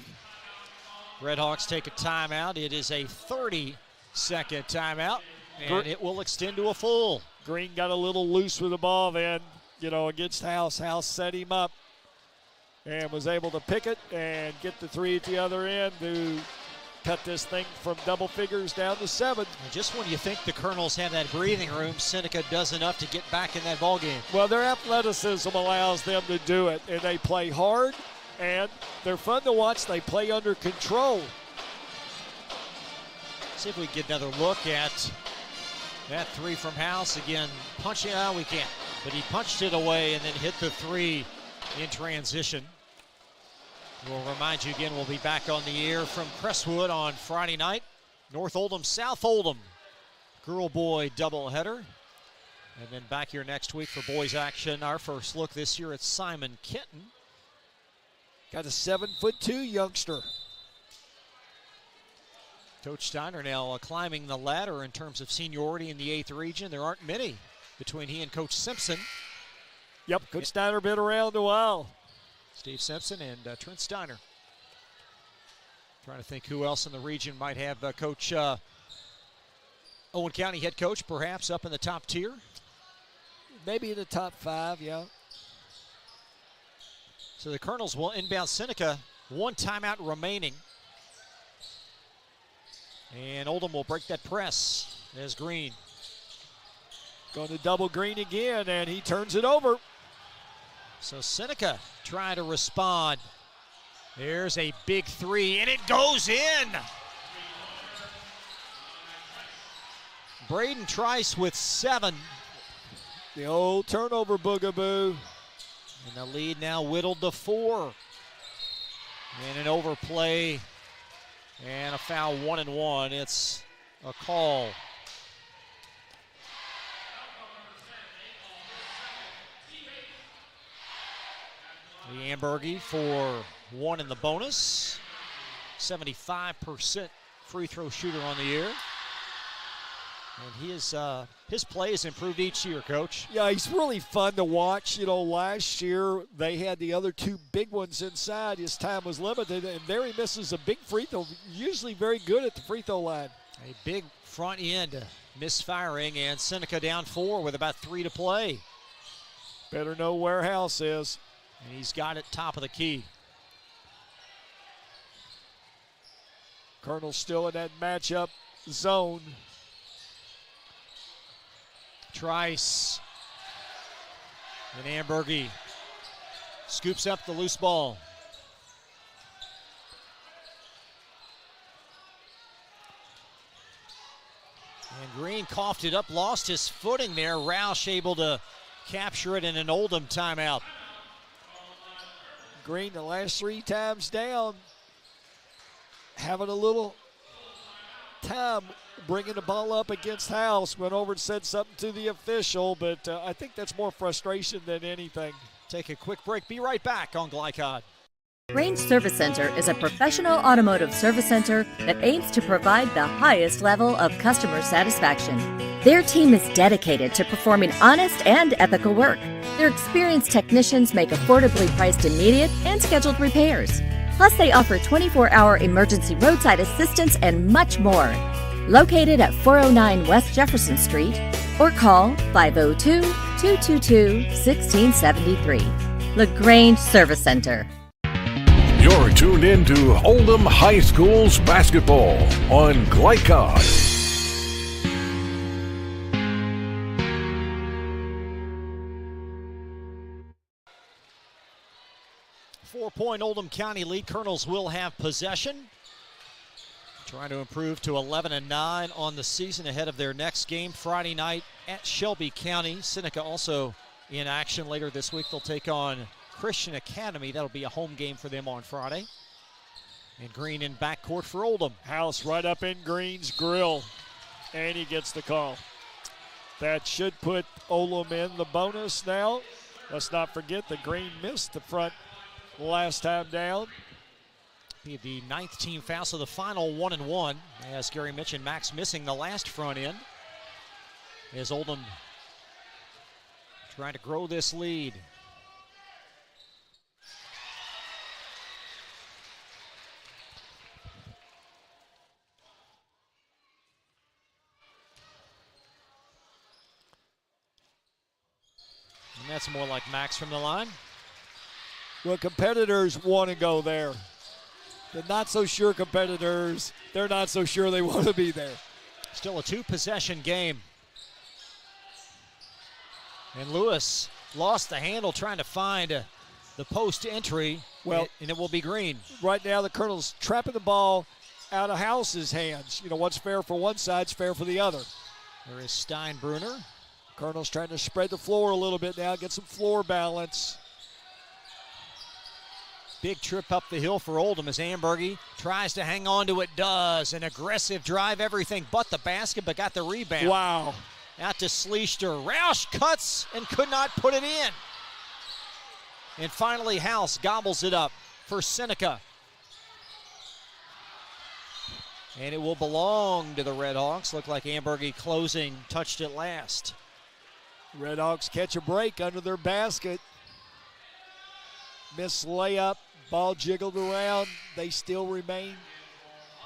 Redhawks take a timeout. It is a 30-second timeout, and it will extend to a full. Green got a little loose with the ball then, against House. House set him up and was able to pick it and get the three at the other end to cut this thing from double figures down to 7. And just when you think the Colonels have that breathing room, Seneca does enough to get back in that ball game. Well, their athleticism allows them to do it, and they play hard, and they're fun to watch. They play under control. See if we can get another look at that three from House. Again, punching out, we can't. But he punched it away and then hit the three in transition. We'll remind you again, we'll be back on the air from Crestwood on Friday night. North Oldham, South Oldham. Girl-boy doubleheader. And then back here next week for boys action. Our first look this year at Simon Kenton. Got a 7'2" youngster. Coach Steiner now climbing the ladder in terms of seniority in the 8th region. There aren't many between he and Coach Simpson. Yep, Coach Steiner been around a while. Steve Simpson and Trent Steiner. Trying to think who else in the region might have Coach Owen County head coach, perhaps up in the top tier. Maybe in the top 5, yeah. So the Colonels will inbound Seneca. 1 timeout remaining. And Oldham will break that press as Green. Going to double Green again, and he turns it over. So Seneca trying to respond. There's a big three, and it goes in. Braden Trice with 7. The old turnover boogaboo. And the lead now whittled to 4. And an overplay and a foul, 1-1. It's a call. Leambergy for 1 in the bonus. 75% free throw shooter on the year. And his play has improved each year, Coach. Yeah, he's really fun to watch. Last year they had the other 2 big ones inside. His time was limited, and there he misses a big free throw. Usually very good at the free throw line. A big front end misfiring, and Seneca down 4 with about 3 to play. Better know where House is. And he's got it top of the key. Colonel's still in that matchup zone. Trice. And Ambergy scoops up the loose ball. And Green coughed it up, lost his footing there. Roush able to capture it in an Oldham timeout. Green the last 3 times down, having a little time bringing the ball up against House. Went over and said something to the official, but I think that's more frustration than anything. Take a quick break. Be right back on Glycod. Range Service Center is a professional automotive service center that aims to provide the highest level of customer satisfaction. Their team is dedicated to performing honest and ethical work. Their experienced technicians make affordably priced immediate and scheduled repairs. Plus, they offer 24-hour emergency roadside assistance and much more. Located at 409 West Jefferson Street, or call 502-222-1673. LaGrange Service Center. You're tuned in to Oldham High School's basketball on Glycod. 4-point Oldham County lead. Colonels will have possession. Trying to improve to 11-9 on the season ahead of their next game Friday night at Shelby County. Seneca also in action later this week. They'll take on Christian Academy. That'll be a home game for them on Friday. And Green in backcourt for Oldham. House right up in Green's grill, and he gets the call. That should put Oldham in the bonus now. Let's not forget that Green missed the front last time down. Be the 9th team foul, so the final 1-1. As Gary mentioned, Max missing the last front end. As Oldham trying to grow this lead. And that's more like Max from the line. Well, competitors want to go there. The not-so-sure competitors, they're not so sure they want to be there. Still a 2-possession game. And Lewis lost the handle trying to find the post entry, well, and it will be Green. Right now the Colonels trapping the ball out of House's hands. You know, what's fair for one side's fair for the other. There is Steinbrunner. Colonels trying to spread the floor a little bit now, get some floor balance. Big trip up the hill for Oldham as Ambergy tries to hang on to it, does. An aggressive drive, everything but the basket, but got the rebound. Wow. Out to Sleester. Roush cuts and could not put it in. And finally, House gobbles it up for Seneca. And it will belong to the Redhawks. Looked like Ambergy closing touched it last. Redhawks catch a break under their basket. Missed layup, ball jiggled around. They still remain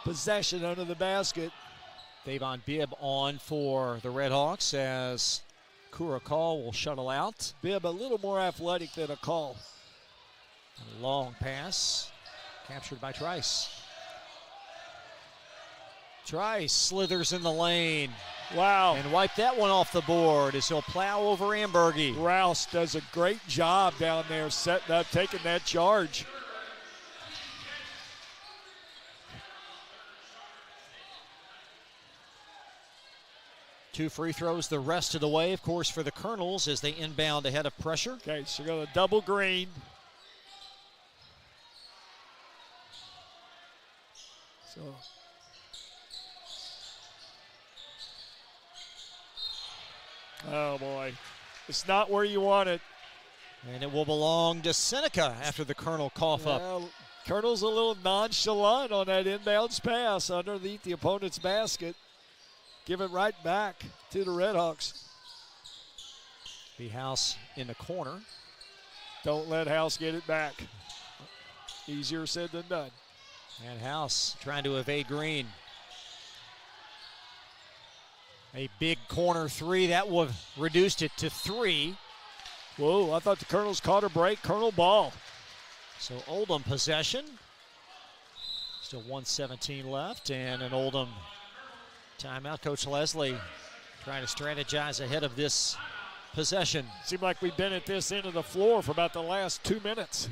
possession under the basket. Davon Bibb on for the Redhawks as Kurakal will shuttle out. Bibb a little more athletic than a call. A long pass captured by Trice. Trice slithers in the lane. Wow. And wipe that one off the board as he'll plow over Ambergy. Rouse does a great job down there setting up, taking that charge. Two free throws the rest of the way, of course, for the Colonels as they inbound ahead of pressure. Okay, so go to double Green. So oh boy, it's not where you want it. And it will belong to Seneca after the Colonel cough up. Colonel's a little nonchalant on that inbounds pass underneath the opponent's basket. Give it right back to the Redhawks. The House in the corner. Don't let House get it back. Easier said than done. And House trying to evade Green. A big corner three. That would have reduced it to 3. Whoa, I thought the Colonels caught a break. Colonel ball. So Oldham possession. Still 1:17 left and an Oldham timeout. Coach Leslie trying to strategize ahead of this possession. Seemed like we've been at this end of the floor for about the last 2 minutes.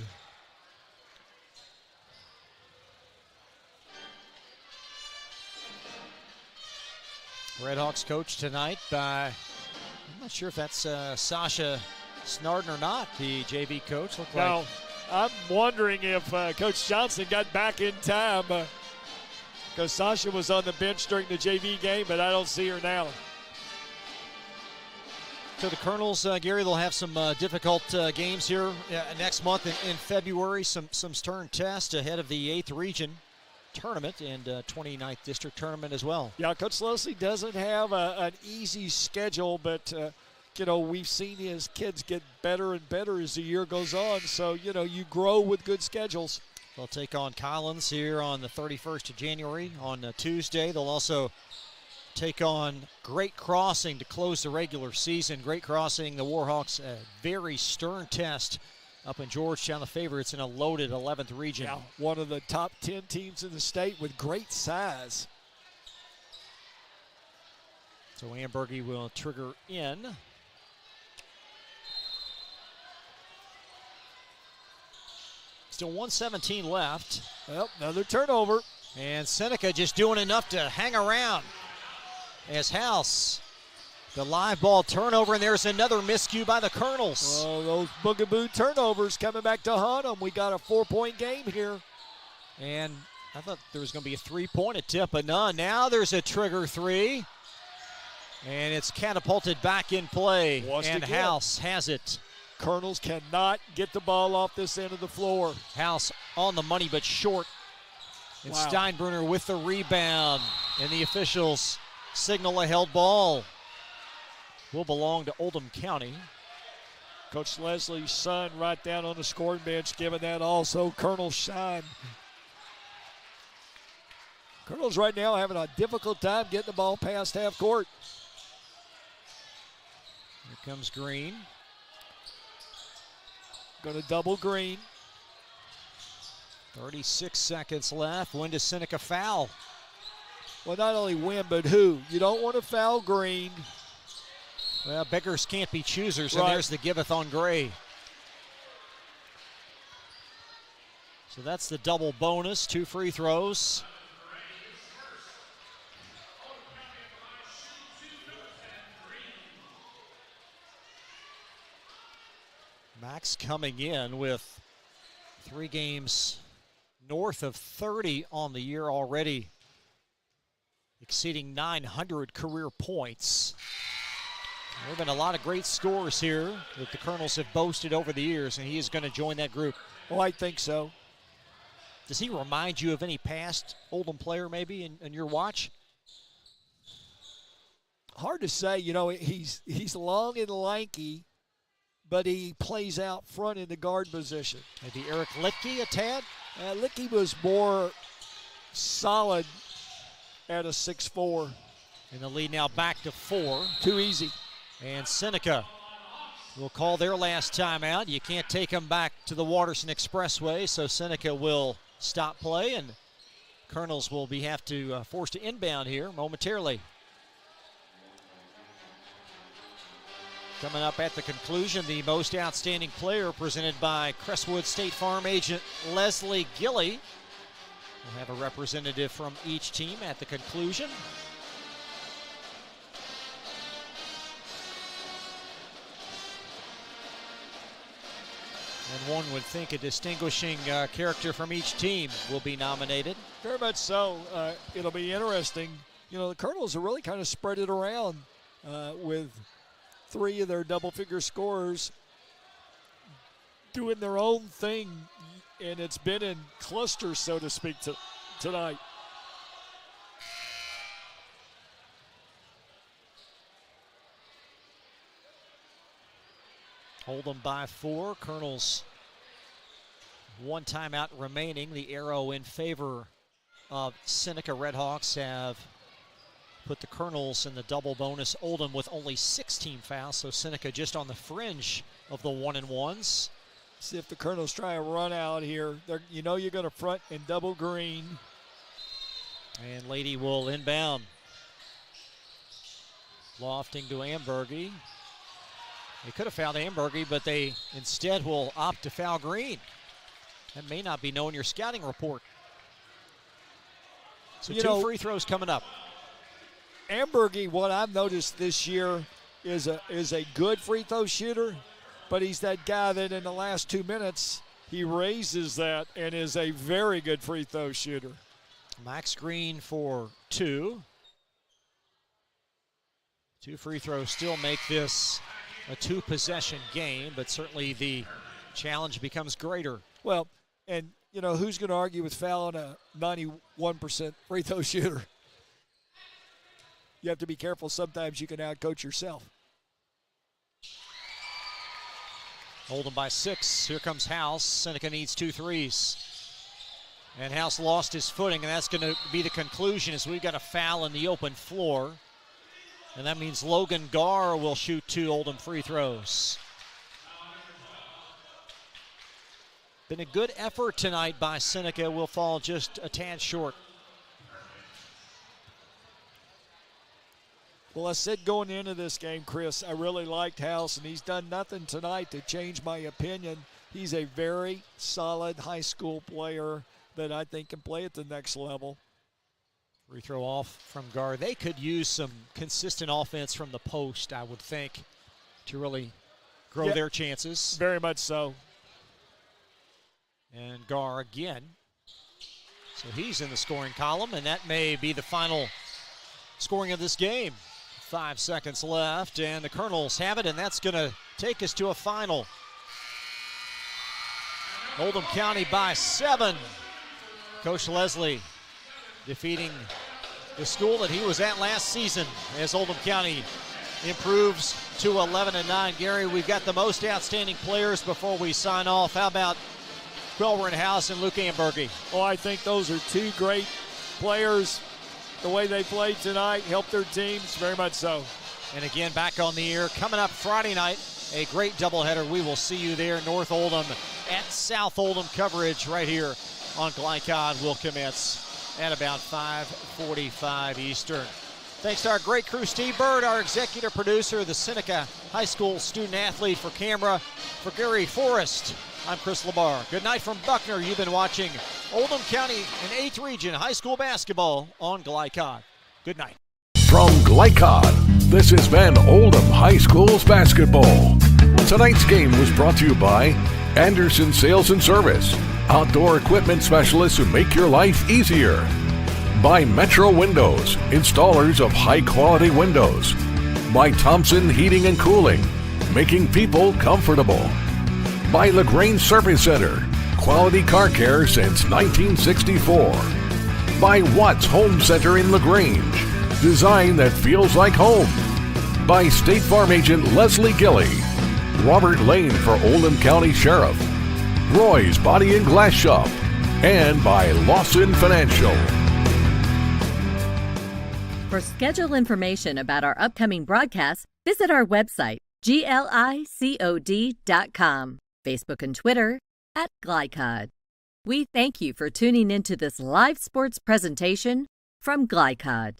Redhawks coach tonight by, I'm not sure if that's Sasha Snarden or not, the JV coach. Looked now, like. I'm wondering if Coach Johnson got back in time because Sasha was on the bench during the JV game, but I don't see her now. So the Colonels, Gary, they'll have some difficult games here next month in February, some stern tests ahead of the 8th region tournament and 29th district tournament as well. Yeah, Coach Leslie doesn't have an easy schedule, but you know, we've seen his kids get better and better as the year goes on. So, you know, you grow with good schedules. They'll take on Collins here on the 31st of January on Tuesday. They'll also take on Great Crossing to close the regular season. Great Crossing, the Warhawks, a very stern test up in Georgetown. The favorites in a loaded 11th region. Yeah, one of the top 10 teams in the state with great size. So Ambergy will trigger in. Still 1:17 left. Well, another turnover. And Seneca just doing enough to hang around as House. The live ball turnover, and there's another miscue by the Colonels. Oh, those boogaboo turnovers coming back to haunt them. We got a 4-point game here. And I thought there was going to be a three-point attempt, but none. Now there's a trigger three. And it's catapulted back in play. And House has it. Colonels cannot get the ball off this end of the floor. House on the money, but short. And wow. Steinbruner with the rebound. And the officials signal a held ball. Will belong to Oldham County. Coach Leslie's son right down on the scoring bench giving that also. Colonel shine. Colonels right now having a difficult time getting the ball past half court. Here comes Green. Going to double Green. 36 seconds left. When does Seneca foul? Well, not only when, but who? You don't want to foul Green. Well, beggars can't be choosers, right. And there's the giveth on Gray. So that's the double bonus, 2 free throws. Max coming in with 3 games north of 30 on the year already, exceeding 900 career points. There have been a lot of great scores here that the Colonels have boasted over the years, and he is going to join that group. Oh, I think so. Does he remind you of any past Oldham player maybe in your watch? Hard to say. You know, he's long and lanky, but he plays out front in the guard position. Maybe Eric Litke a tad? Litke was more solid at a 6'4". And the lead now back to 4. Too easy. And Seneca will call their last timeout. You can't take them back to the Waterson Expressway, so Seneca will stop play, and Colonels will have to forced to inbound here momentarily. Coming up at the conclusion, the most outstanding player presented by Crestwood State Farm agent Leslie Gilley. We'll have a representative from each team at the conclusion. And one would think a distinguishing character from each team will be nominated. Very much so. It'll be interesting. You know, the Colonels are really kind of spread it around with 3 of their double-figure scorers doing their own thing, and it's been in clusters, so to speak, tonight. Oldham by 4. Colonels 1 timeout remaining. The arrow in favor of Seneca. Redhawks have put the Colonels in the double bonus. Oldham with only 16 fouls, so Seneca just on the fringe of the 1-and-1s. See if the Colonels try a run out here. You know you're going to front in double Green. And Lady will inbound. Lofting to Ambergy. They could have fouled Ambergy, but they instead will opt to foul Green. That may not be known in your scouting report. So 2 free throws coming up. Ambergy, what I've noticed this year, is a good free throw shooter, but he's that guy that in the last 2 minutes, he raises that and is a very good free throw shooter. Max Green for 2. 2 free throws still make this a 2-possession game, but certainly the challenge becomes greater. Well, and you know, who's going to argue with fouling a 91% free throw shooter? You have to be careful. Sometimes you can outcoach yourself. Oldham by 6. Here comes House. Seneca needs 2 threes. And House lost his footing, and that's going to be the conclusion as we've got a foul in the open floor. And that means Logan Garr will shoot 2 Oldham free throws. Been a good effort tonight by Seneca. Will fall just a tad short. Well, I said going into this game, Chris, I really liked House, and he's done nothing tonight to change my opinion. He's a very solid high school player that I think can play at the next level. Free throw off from Garr. They could use some consistent offense from the post, I would think, to really grow their chances. Very much so. And Garr again. So he's in the scoring column, and that may be the final scoring of this game. 5 seconds left, and the Colonels have it, and that's going to take us to a final. Oldham County by 7. Coach Leslie defeating the school that he was at last season as Oldham County improves to 11-9. Gary, we've got the most outstanding players before we sign off. How about Quellwyn House and Luke Ambergy? Oh, I think those are 2 great players. The way they played tonight helped their teams, very much so. And again, back on the air coming up Friday night, a great doubleheader. We will see you there. North Oldham at South Oldham. Coverage right here on Glycod will commence at about 5:45 Eastern. Thanks to our great crew, Steve Bird, our executive producer, the Seneca High School student athlete. For camera, for Gary Forrest, I'm Chris Labar. Good night from Buckner. You've been watching Oldham County and 8th Region High School basketball on Glycod. Good night. From Glycod, this has been Oldham High School's basketball. Tonight's game was brought to you by Anderson Sales and Service, outdoor equipment specialists who make your life easier. By Metro Windows, installers of high-quality windows. By Thompson Heating and Cooling, making people comfortable. By LaGrange Service Center, quality car care since 1964. By Watts Home Center in LaGrange, design that feels like home. By State Farm Agent Leslie Gilley, Robert Lane for Oldham County Sheriff, Roy's Body and Glass Shop, and by Lawson Financial. For schedule information about our upcoming broadcasts, visit our website, glicod.com, Facebook and Twitter @Glycod. We thank you for tuning into this live sports presentation from Glycod.